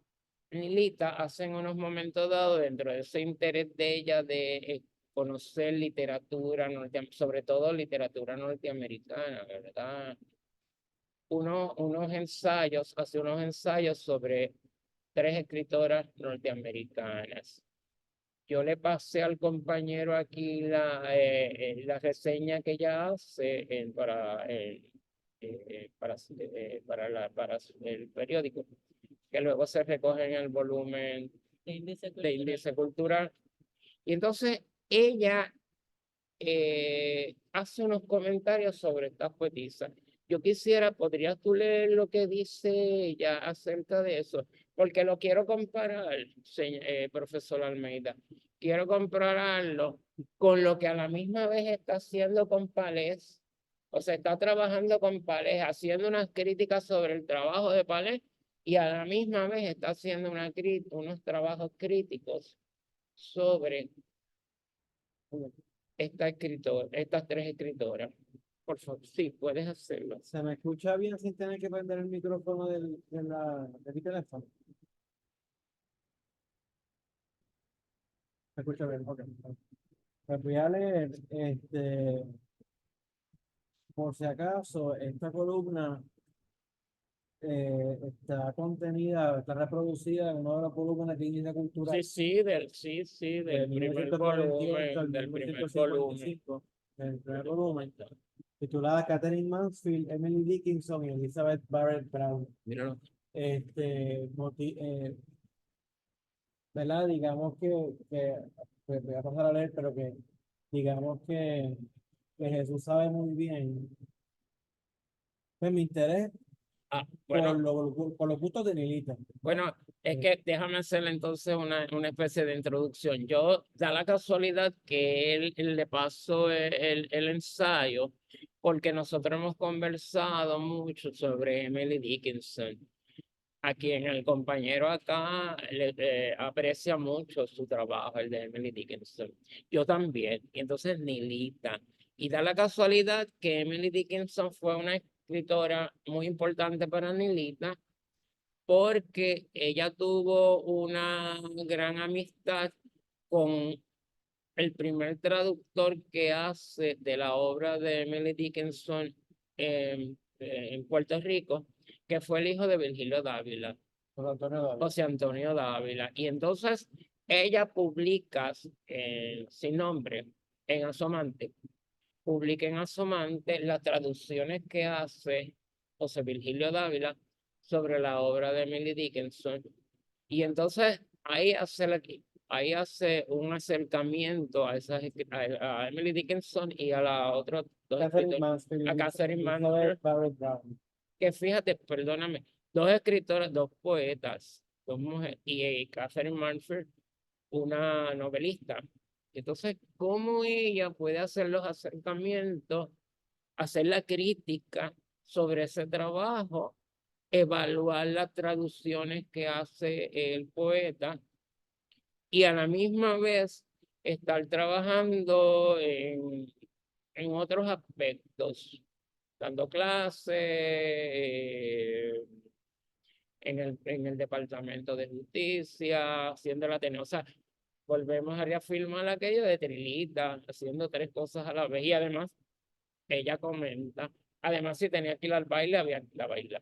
Nilita hace en unos momentos dados, dentro de ese interés de ella de conocer literatura, sobre todo literatura norteamericana, ¿verdad? Hace unos ensayos sobre 3 escritoras norteamericanas. Yo le pasé al compañero aquí la reseña que ella hace para el periódico, que luego se recoge en el volumen Índice de cultural. índice cultural. Y entonces ella hace unos comentarios sobre estas poetisas. Yo quisiera, ¿podrías tú leer lo que dice ella acerca de eso? Porque lo quiero comparar, profesor Almeida. Quiero compararlo con lo que a la misma vez está haciendo con Palés. O sea, está trabajando con Palés, haciendo unas críticas sobre el trabajo de Palés y a la misma vez está haciendo unos trabajos críticos sobre estas 3 escritoras. Por favor, sí, puedes hacerlo. ¿Se me escucha bien sin tener que prender el micrófono de mi teléfono? ¿Se escucha bien? Ok. Pues voy a leer, por si acaso, esta columna está reproducida en uno de los volúmenes de Índice Cultural Sí, del de primer 1998 al volumen, del primer 1955, el primer volumen, titulada Catherine Mansfield, Emily Dickinson y Elizabeth Barrett Brown. Míralo. ¿Verdad? Digamos pues voy a pasar a leer, pero que digamos que Jesús sabe muy bien, pues mi interés Bueno, por los gustos de Nilita. bueno, es que déjame hacerle entonces una especie de introducción. Da la casualidad que él le pasó el ensayo, porque nosotros hemos conversado mucho sobre Emily Dickinson, a quien el compañero acá aprecia mucho su trabajo, el de Emily Dickinson. Yo también. Y entonces Nilita. Y da la casualidad que Emily Dickinson fue una escritora muy importante para Nilita, porque ella tuvo una gran amistad con el primer traductor que hace de la obra de Emily Dickinson en Puerto Rico, que fue el hijo de Virgilio Dávila, José Antonio Dávila. Y entonces ella publica sin nombre en Asomante, publica en Asomante las traducciones que hace José Virgilio Dávila sobre la obra de Emily Dickinson. Y entonces ahí hace un acercamiento a Emily Dickinson y a la otra dos Catherine escritoras, Mansfield a y Catherine Elizabeth Mansfield, Barrett Brown. que fíjate, perdóname, 2 escritoras, 2 poetas, 2 mujeres, y Catherine Mansfield, una novelista. Entonces, ¿cómo ella puede hacer los acercamientos, hacer la crítica sobre ese trabajo, evaluar las traducciones que hace el poeta y a la misma vez estar trabajando en otros aspectos, dando clases en el Departamento de Justicia, haciendo la tenor? O sea, volvemos a reafirmar aquello de Trilita, haciendo 3 cosas a la vez. Y además, ella comenta, además, si tenía que ir al baile, había que ir a bailar.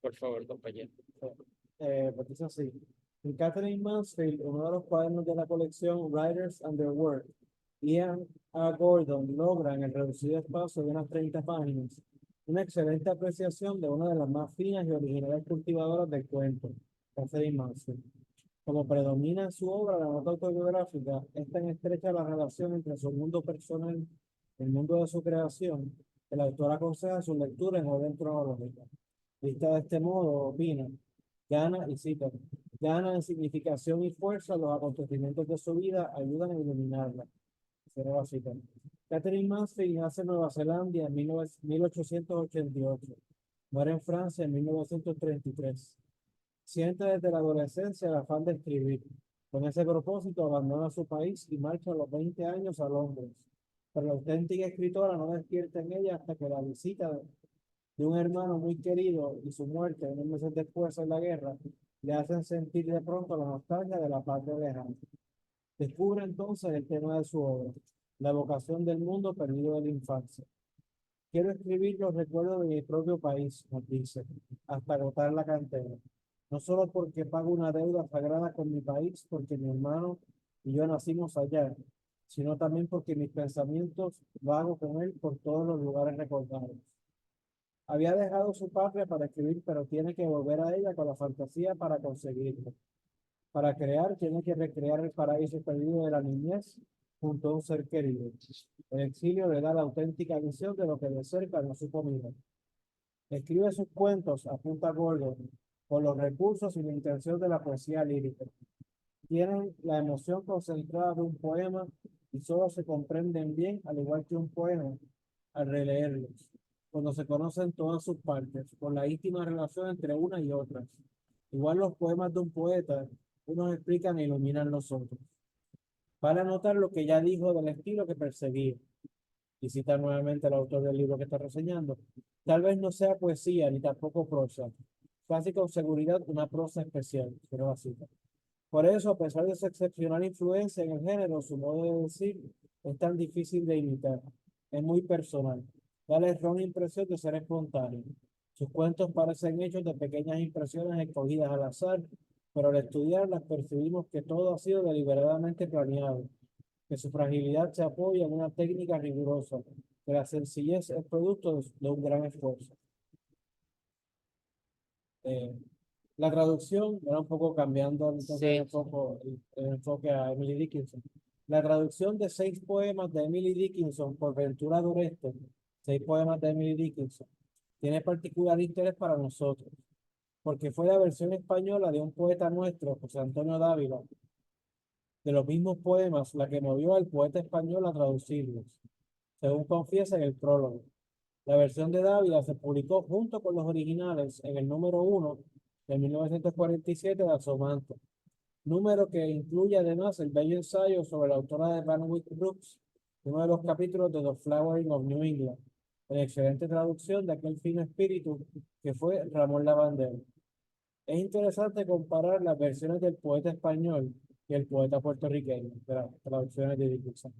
Por favor, compañero. pues dice así. En Catherine Mansfield, uno de los cuadernos de la colección Writers and Their Work, Ian A. Gordon logra en el reducido espacio de unas 30 páginas una excelente apreciación de una de las más finas y originales cultivadoras del cuento, Catherine Mansfield. Como predomina en su obra la nota autobiográfica, es tan estrecha la relación entre su mundo personal y el mundo de su creación, que el autor aconseja su lectura en orden cronológico. Vista de este modo, opina, gana, y cita, gana en significación y fuerza los acontecimientos de su vida, ayudan a iluminarla. Cierro la cita. Catherine Mansfield nace en Nueva Zelanda en 1888. Muere en Francia en 1933. Siente desde la adolescencia el afán de escribir. Con ese propósito abandona su país y marcha a los 20 años a Londres. Pero la auténtica escritora no despierta en ella hasta que la visita de un hermano muy querido y su muerte unos meses después en la guerra le hacen sentir de pronto la nostalgia de la patria lejana. Descubre entonces el tema de su obra, la vocación del mundo perdido de la infancia. Quiero escribir los recuerdos de mi propio país, nos dice, hasta agotar la cantera. No solo porque pago una deuda sagrada con mi país, porque mi hermano y yo nacimos allá, sino también porque mis pensamientos vago con él por todos los lugares recordados. Había dejado su patria para escribir, pero tiene que volver a ella con la fantasía para conseguirlo. Para crear, tiene que recrear el paraíso perdido de la niñez junto a un ser querido. El exilio le da la auténtica visión de lo que de cerca no supo mirar. Escribe sus cuentos, apunta Gordon, con los recursos y la intención de la poesía lírica. Tienen la emoción concentrada de un poema y solo se comprenden bien, al igual que un poema, al releerlos, cuando se conocen todas sus partes, por la íntima relación entre una y otras. Igual los poemas de un poeta, unos explican e iluminan los otros. Vale anotar lo que ya dijo del estilo que perseguía, y cita nuevamente el autor del libro que está reseñando. Tal vez no sea poesía ni tampoco prosa, casi con seguridad una prosa especial, pero la cita. Por eso, a pesar de su excepcional influencia en el género, su modo de decir es tan difícil de imitar. Es muy personal. Da la errónea impresión de ser espontáneo. Sus cuentos parecen hechos de pequeñas impresiones escogidas al azar, pero al estudiarlas percibimos que todo ha sido deliberadamente planeado, que su fragilidad se apoya en una técnica rigurosa, que la sencillez es producto de un gran esfuerzo. Eh, la traducción, era un poco cambiando entonces Sí. el enfoque a Emily Dickinson. La traducción de 6 poemas de Emily Dickinson por Ventura Dureste, 6 poemas de Emily Dickinson, tiene particular interés para nosotros, porque fue la versión española de un poeta nuestro, José Antonio Dávila, de los mismos poemas, la que movió al poeta español a traducirlos, según confiesa en el prólogo. La versión de Dávila se publicó junto con los originales en el número 1 de 1947 de Asomanto, número que incluye además el bello ensayo sobre la autora de Vanwick Brooks, uno de los capítulos de The Flowering of New England, en excelente traducción de aquel fino espíritu que fue Ramón Lavandero. Es interesante comparar las versiones del poeta español y el poeta puertorriqueño, de las traducciones de Dickinson.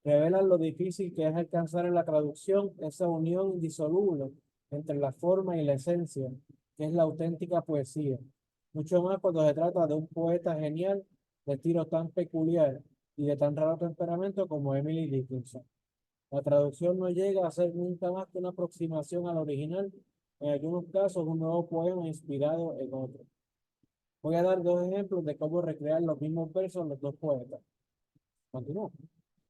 Revelan lo difícil que es alcanzar en la traducción esa unión indisoluble entre la forma y la esencia, que es la auténtica poesía. Mucho más cuando se trata de un poeta genial, de estilo tan peculiar y de tan raro temperamento como Emily Dickinson. La traducción no llega a ser nunca más que una aproximación al original, en algunos casos un nuevo poema inspirado en otro. Voy a dar 2 ejemplos de cómo recrear los mismos versos los 2 poetas. Continúo.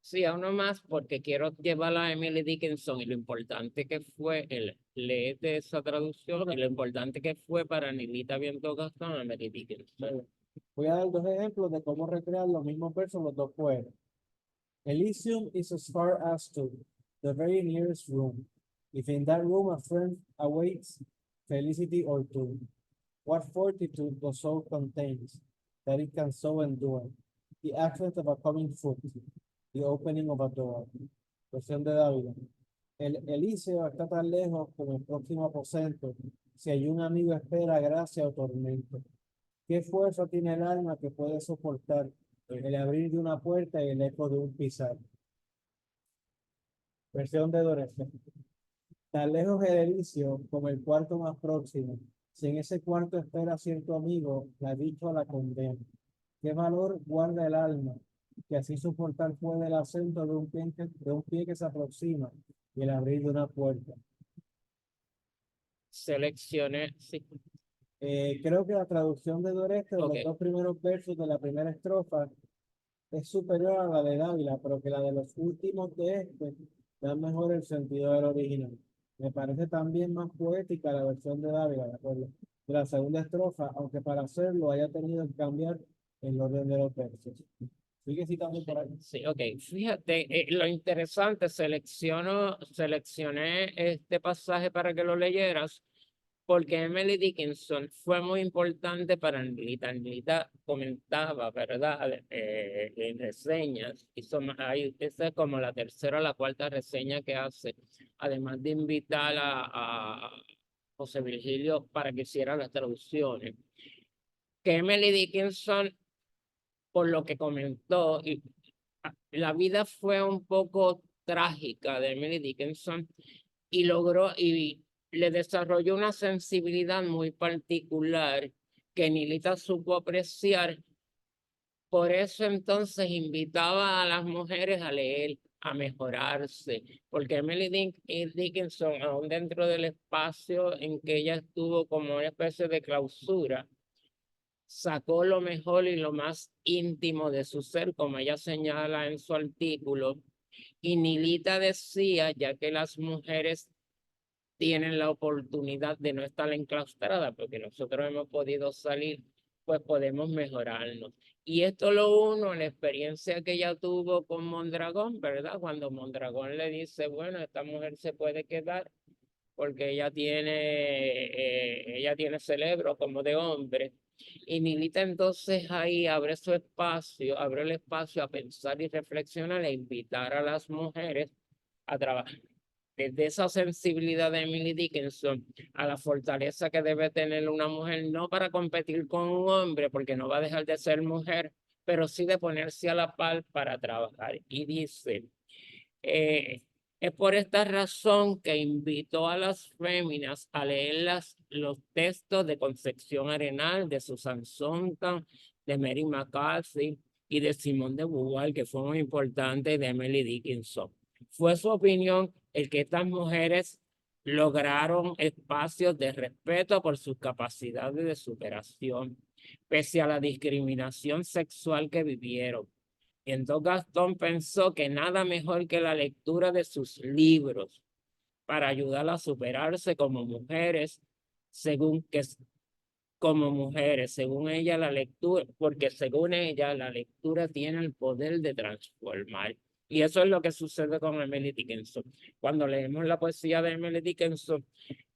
Sí, a uno más porque quiero llevar a Emily Dickinson y lo importante que fue el leer de esa traducción y lo importante que fue para Nilita Viento Gastón Emily Dickinson. Voy a dar 2 ejemplos de cómo recrear los mismos versos los 2 poetas. Elysium is as far as to the very nearest room. If in that room a friend awaits, felicity or two. What fortitude the soul contains, that it can so endure. The accent of a coming foot, the opening of a door. Versión de Dávila. El Elíseo está tan lejos como el próximo aposento, si hay un amigo espera gracia o tormento. ¿Qué fuerza tiene el alma que puede soportar el abrir de una puerta y el eco de un pisar? Versión de Doreste. Tan lejos el Elíseo como el cuarto más próximo, Si en ese cuarto espera cierto amigo, la dicha la condena. ¿Qué valor guarda el alma? Que así soportar puede el acento de un pie que se aproxima y el abrir de una puerta. Seleccioné, sí, Creo que la traducción de Doreste de ok. los dos primeros versos de la primera estrofa es superior a la de Dávila, pero que la de los últimos de este da mejor el sentido del original. Me parece también más poética la versión de Dávila, ¿de acuerdo? De la segunda estrofa, aunque para hacerlo haya tenido que cambiar el orden de los versos. Sigue citando por ahí. Sí, ok. Fíjate, lo interesante, seleccioné este pasaje para que lo leyeras, porque Emily Dickinson fue muy importante para Angelita. Angelita comentaba, ¿verdad? En reseñas, esa es como la tercera o la cuarta reseña que hace, además de invitar a José Virgilio para que hiciera las traducciones. Que Emily Dickinson, por lo que comentó, la vida fue un poco trágica de Emily Dickinson y le desarrolló una sensibilidad muy particular que Nilita supo apreciar. Por eso entonces invitaba a las mujeres a leer, a mejorarse, porque Dickinson, aún dentro del espacio en que ella estuvo como una especie de clausura, sacó lo mejor y lo más íntimo de su ser, como ella señala en su artículo. Y Nilita decía, ya que las mujeres tienen la oportunidad de no estar enclaustradas, porque nosotros hemos podido salir, pues podemos mejorarnos. Y esto lo uno a la experiencia que ella tuvo con Mondragón, ¿verdad? Cuando Mondragón le dice, bueno, esta mujer se puede quedar porque ella tiene cerebro como de hombre. Y Nilita entonces ahí abre su espacio, abre el espacio a pensar y reflexionar e invitar a las mujeres a trabajar desde esa sensibilidad de Emily Dickinson a la fortaleza que debe tener una mujer, no para competir con un hombre, porque no va a dejar de ser mujer, pero sí de ponerse a la par para trabajar. Y dice, eh, es por esta razón que invitó a las féminas a leer los textos de Concepción Arenal, de Susan Sontag, de Mary McCarthy y de Simone de Beauvoir, que fue muy importante, de Emily Dickinson. Fue su opinión el que estas mujeres lograron espacios de respeto por sus capacidades de superación, pese a la discriminación sexual que vivieron. Entonces Gastón pensó que nada mejor que la lectura de sus libros para ayudarla a superarse como mujeres, según ella la lectura, porque según ella la lectura tiene el poder de transformar. Y eso es lo que sucede con Emily Dickinson. Cuando leemos la poesía de Emily Dickinson,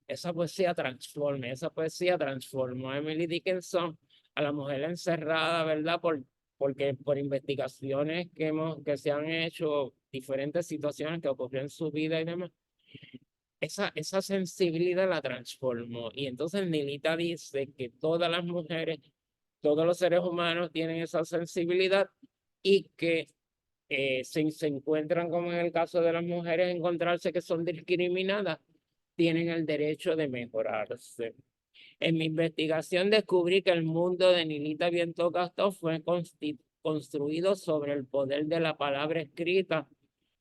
esa poesía transformó a Emily Dickinson, a la mujer encerrada, ¿verdad? Porque por investigaciones que se han hecho, diferentes situaciones que ocurrieron en su vida y demás, esa sensibilidad la transformó. Y entonces Nilita dice que todas las mujeres, todos los seres humanos tienen esa sensibilidad y que si se encuentran, como en el caso de las mujeres, encontrarse que son discriminadas, tienen el derecho de mejorarse. En mi investigación descubrí que el mundo de Nilita Bientocastó fue construido sobre el poder de la palabra escrita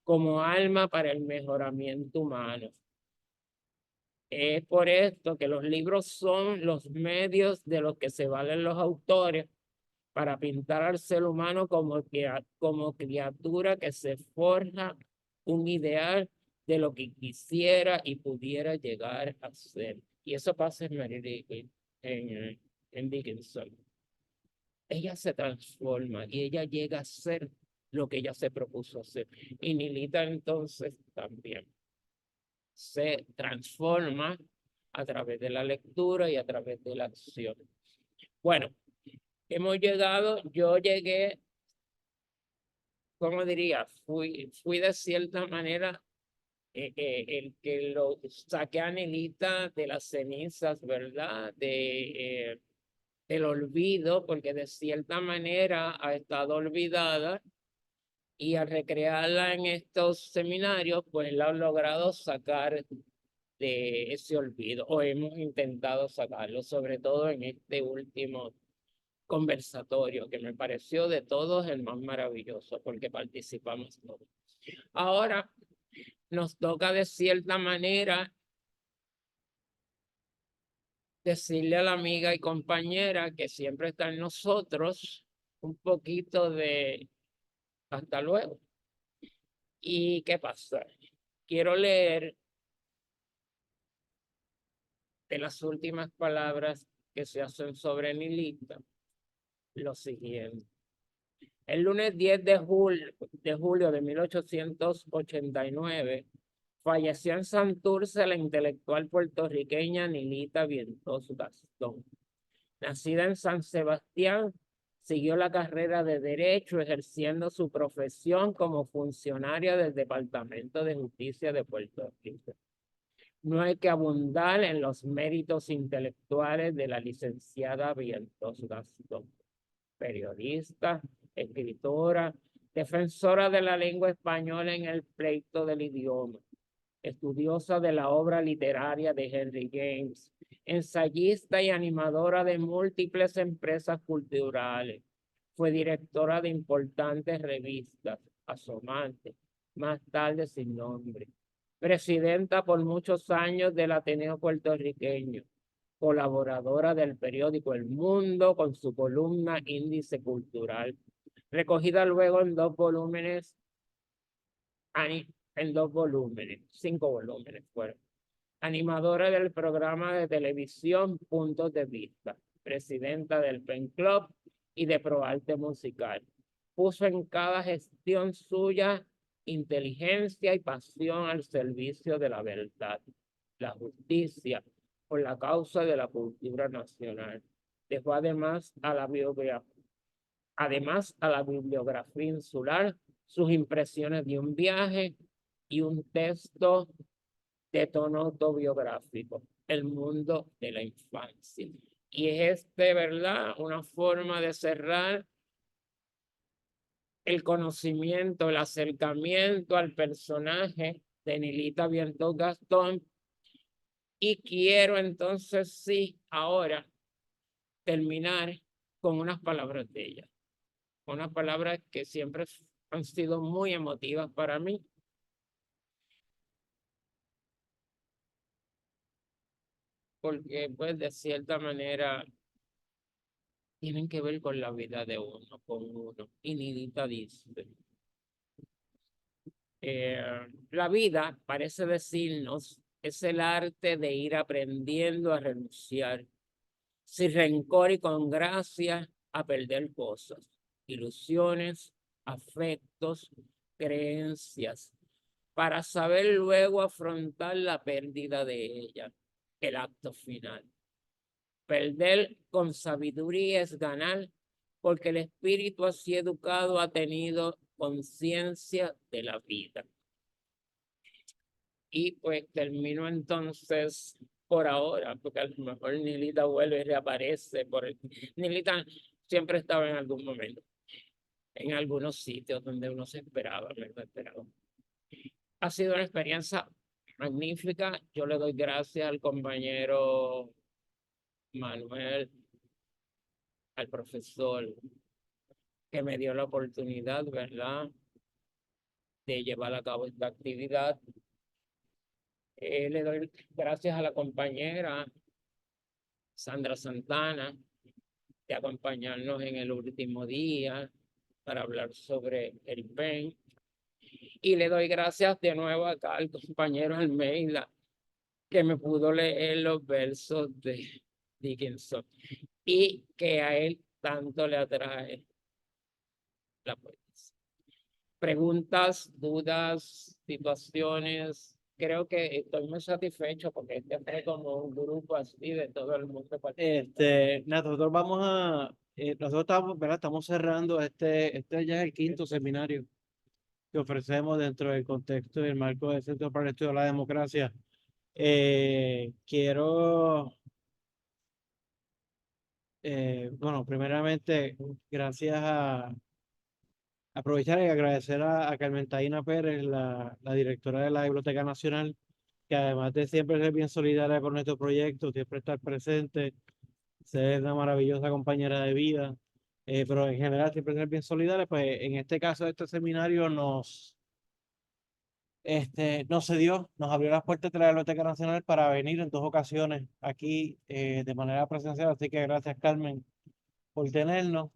como alma para el mejoramiento humano. Es por esto que los libros son los medios de los que se valen los autores para pintar al ser humano como criatura que se forja un ideal de lo que quisiera y pudiera llegar a ser. Y eso pasa en en Dickinson. Ella se transforma y ella llega a ser lo que ella se propuso hacer. Y Nilita entonces también se transforma a través de la lectura y a través de la acción. Bueno, yo llegué, ¿cómo diría? Fui de cierta manera el que lo saqué a Nilita de las cenizas, ¿verdad? Del olvido, porque de cierta manera ha estado olvidada y al recrearla en estos seminarios, pues la han logrado sacar de ese olvido, o hemos intentado sacarlo, sobre todo en este último conversatorio, que me pareció de todos el más maravilloso, porque participamos todos. Ahora nos toca de cierta manera decirle a la amiga y compañera que siempre está en nosotros un poquito de hasta luego. ¿Y qué pasa? Quiero leer de las últimas palabras que se hacen sobre Nilita lo siguiente. El lunes 10 de julio de 1889 falleció en Santurce la intelectual puertorriqueña Nilita Vientos Gastón. Nacida en San Sebastián, siguió la carrera de Derecho, ejerciendo su profesión como funcionaria del Departamento de Justicia de Puerto Rico. No hay que abundar en los méritos intelectuales de la licenciada Vientos Gastón, periodista, escritora, defensora de la lengua española en el pleito del idioma, estudiosa de la obra literaria de Henry James, ensayista y animadora de múltiples empresas culturales. Fue directora de importantes revistas, Asomante, más tarde sin nombre. Presidenta por muchos años del Ateneo Puertorriqueño, colaboradora del periódico El Mundo con su columna Índice Cultural, recogida luego en 5 volúmenes fueron. Animadora del programa de televisión Puntos de Vista, presidenta del Pen Club y de ProArte Musical. Puso en cada gestión suya inteligencia y pasión al servicio de la verdad, la justicia, por la causa de la cultura nacional. Dejó además a la bibliografía insular sus impresiones de un viaje y un texto de tono autobiográfico, El mundo de la infancia. Y es ¿verdad? Una forma de cerrar el conocimiento, el acercamiento al personaje de Nilita Vientos Gastón. Y quiero entonces sí, ahora terminar con unas palabras de ella. Unas palabras que siempre han sido muy emotivas para mí. Porque pues de cierta manera tienen que ver con la vida de uno, con uno. Y Nilita dice, la vida, parece decirnos, es el arte de ir aprendiendo a renunciar, sin rencor y con gracia, a perder cosas, ilusiones, afectos, creencias, para saber luego afrontar la pérdida de ella, el acto final. Perder con sabiduría es ganar, porque el espíritu así educado ha tenido conciencia de la vida. Y pues termino entonces por ahora, porque a lo mejor Nilita vuelve y reaparece. Nilita siempre estaba en algún momento, en algunos sitios donde uno se esperaba, no esperaba. Ha sido una experiencia magnífica. Yo le doy gracias al compañero Manuel, al profesor, que me dio la oportunidad, ¿verdad?, de llevar a cabo esta actividad. Le doy gracias a la compañera Sandra Santana de acompañarnos en el último día para hablar sobre el PEN. Y le doy gracias de nuevo acá al compañero Almeida, que me pudo leer los versos de Dickinson y que a él tanto le atrae la poesía. Preguntas, dudas, situaciones. Creo que estoy muy satisfecho porque este fue como un grupo así de todo el mundo. Nosotros vamos a, nosotros estamos, ¿verdad? Estamos cerrando este ya es el 5º seminario que ofrecemos dentro del contexto y el marco del Centro para el Estudio de la Democracia. Quiero, bueno, primeramente, gracias a aprovechar y agradecer a Carmen Taína Pérez, la directora de la Biblioteca Nacional, que además de siempre ser bien solidaria con nuestro proyecto, siempre estar presente, ser una maravillosa compañera de vida, pero en general siempre ser bien solidaria, pues en este caso este seminario nos cedió, nos abrió las puertas de la Biblioteca Nacional para venir en 2 ocasiones aquí de manera presencial, así que gracias Carmen por tenernos.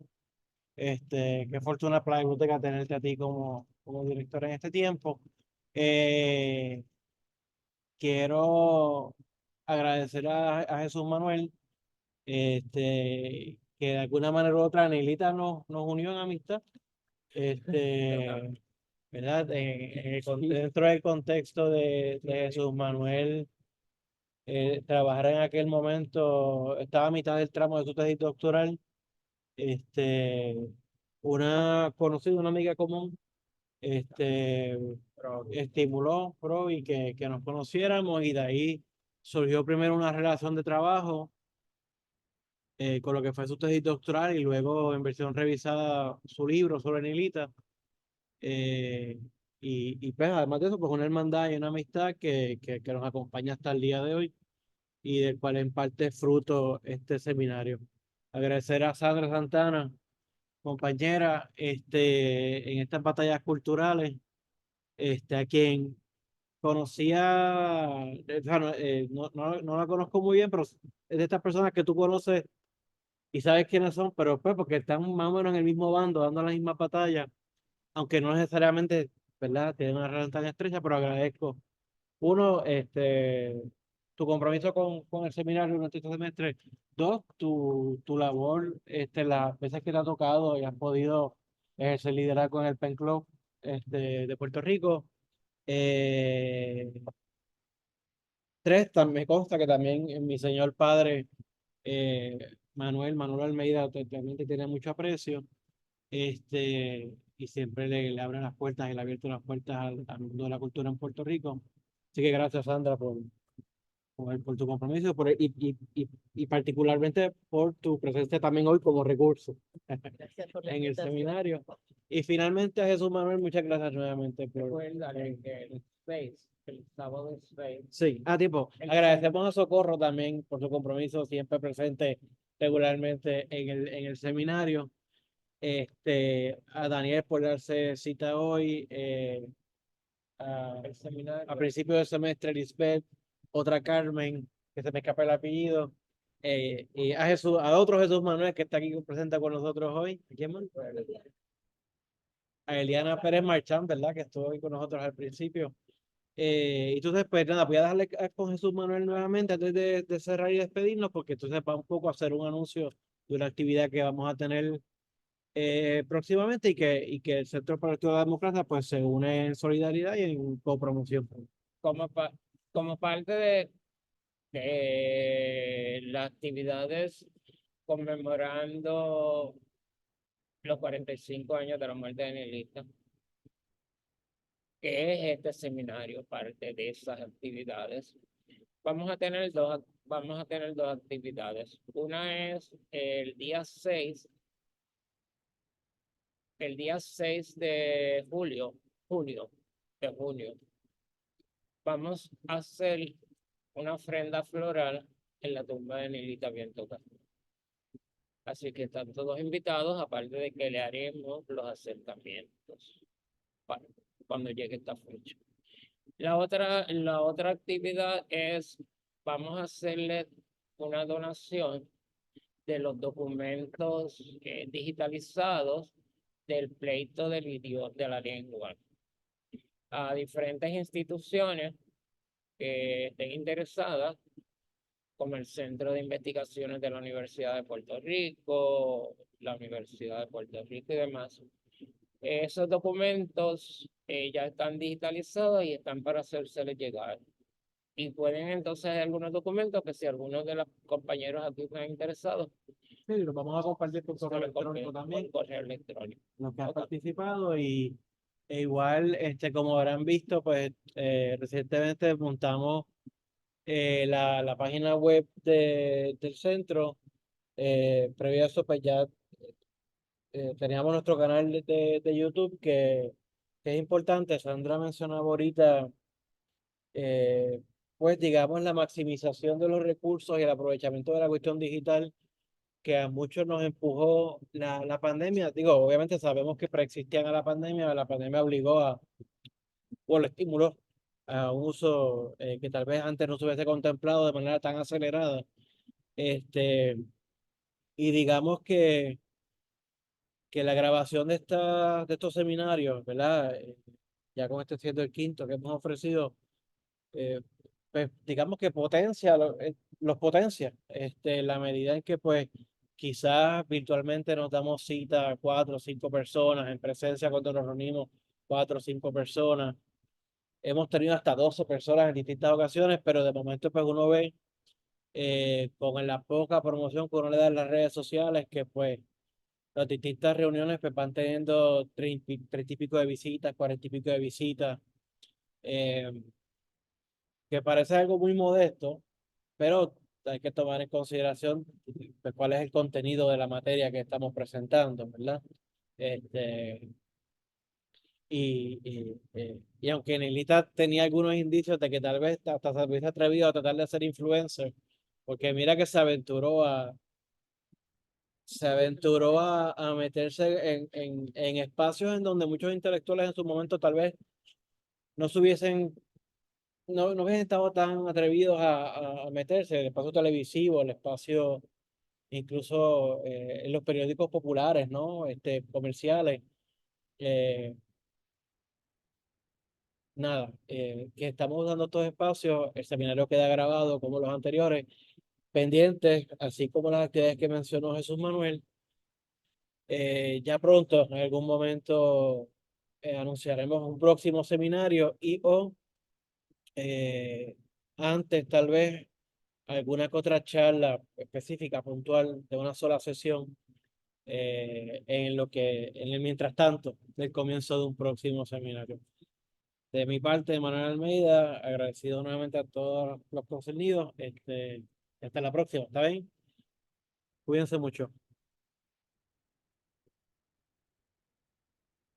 Qué fortuna para la biblioteca tenerte a ti como directora en este tiempo. Quiero agradecer a Jesús Manuel, que de alguna manera u otra Anelita nos unió en amistad, ¿verdad? Dentro del contexto de Jesús Manuel, trabajar en aquel momento, estaba a mitad del tramo de su tesis doctoral, este, una conocida, una amiga común, este, estimuló y que nos conociéramos y de ahí surgió primero una relación de trabajo con lo que fue su tesis doctoral y luego en versión revisada su libro sobre Nilita. eh, y pues además de eso, pues una hermandad y una amistad que nos acompaña hasta el día de hoy y del cual en parte es fruto este seminario. Agradecer a Sandra Santana, compañera, en estas batallas culturales, a quien conocía, o sea, no la conozco muy bien, pero es de estas personas que tú conoces y sabes quiénes son, pero pues porque están más o menos en el mismo bando, dando la misma batalla, aunque no necesariamente, ¿verdad? Tienen una relación tan estrecha, pero agradezco. Uno, tu compromiso con el seminario durante este semestre. Dos, tu labor, las veces que te ha tocado y has podido ejercer liderazgo en el Pen Club de Puerto Rico. Eh, Tres, me consta que también mi señor padre, eh, Manuel Almeida, también te tiene mucho aprecio, y siempre le abre las puertas y le ha abierto las puertas al mundo de la cultura en Puerto Rico. Así que gracias, Sandra, por tu compromiso y particularmente por tu presencia también hoy como recurso Gracias por la en el invitación. seminario. Y finalmente a Jesús Manuel, muchas gracias nuevamente Recuérdale que el Space, el sábado de Space. Sí, tipo, agradecemos a Socorro también por su compromiso siempre presente regularmente en el seminario. A Daniel por darse cita hoy, El seminario. a principio del semestre, Lisbeth, otra Carmen, que se me escapa el apellido, y a Jesús, a otro Jesús Manuel que está aquí presente con nosotros hoy. ¿A quién más? A Eliana Pérez Marchán, ¿verdad? Que estuvo aquí con nosotros al principio. Y entonces, pues nada, voy a darle con Jesús Manuel nuevamente antes de cerrar y despedirnos, porque entonces va un poco a hacer un anuncio de una actividad que vamos a tener próximamente y que el Centro para el Estudio de la Democracia pues se une en solidaridad y en copromoción. Como, como parte de las actividades conmemorando los 45 años de la muerte de Nelita, que es este seminario, parte de esas actividades. Vamos a tener dos actividades. Una es el día 6 de junio, de junio. Vamos a hacer una ofrenda floral en la tumba de Nelita Bientoca. Así que están todos invitados, aparte de que le haremos los acercamientos cuando llegue esta fecha. La otra actividad es, vamos a hacerle una donación de los documentos digitalizados del pleito del idioma, de la lengua a diferentes instituciones que estén interesadas, como el Centro de Investigaciones de la Universidad de Puerto Rico, la Universidad de Puerto Rico y demás. Esos documentos ya están digitalizados y están para hacérseles llegar. Y pueden entonces algunos documentos que si algunos de los compañeros aquí están interesados, Sí, lo vamos a compartir por correo electrónico también, correo electrónico. los que han participado igual, como habrán visto, pues recientemente montamos la página web del centro. Previo a eso, pues ya teníamos nuestro canal de YouTube que es importante. Sandra mencionaba ahorita pues digamos la maximización de los recursos y el aprovechamiento de la cuestión digital que a muchos nos empujó la pandemia. Digo, obviamente sabemos que preexistían a la pandemia obligó a, o lo estimuló a un uso que tal vez antes no se hubiese contemplado de manera tan acelerada. Este, y digamos que la grabación de estos seminarios, ¿verdad? Ya con este siendo el quinto que hemos ofrecido, pues digamos que potencia, los potencia, en la medida en que pues quizás virtualmente nos damos cita a 4 o 5 personas, en presencia cuando nos reunimos 4 o 5 personas. Hemos tenido hasta 12 personas en distintas ocasiones, pero de momento pues uno ve con la poca promoción que uno le da en las redes sociales que pues las distintas reuniones pues van teniendo 30 y pico de visitas, 40 y pico de visitas, eh, que parece algo muy modesto, pero hay que tomar en consideración pues, cuál es el contenido de la materia que estamos presentando, ¿verdad? Este, y aunque Nelita tenía algunos indicios de que tal vez hasta se hubiese atrevido a tratar de ser influencer, porque mira que se aventuró a meterse en espacios en donde muchos intelectuales en su momento tal vez no se hubiesen, no hubiesen estado tan atrevidos a meterse, el espacio televisivo, el espacio incluso en los periódicos populares, ¿no? Comerciales. eh, Nada, que estamos usando estos espacios, el seminario queda grabado como los anteriores, pendientes, así como las actividades que mencionó Jesús Manuel. Ya pronto, en algún momento, anunciaremos un próximo seminario y o antes tal vez alguna que otra charla específica, puntual, de una sola sesión, en el mientras tanto del comienzo de un próximo seminario. De mi parte, Manuel Almeida, agradecido nuevamente a todos los concernidos. Hasta la próxima, ¿está bien? Cuídense mucho.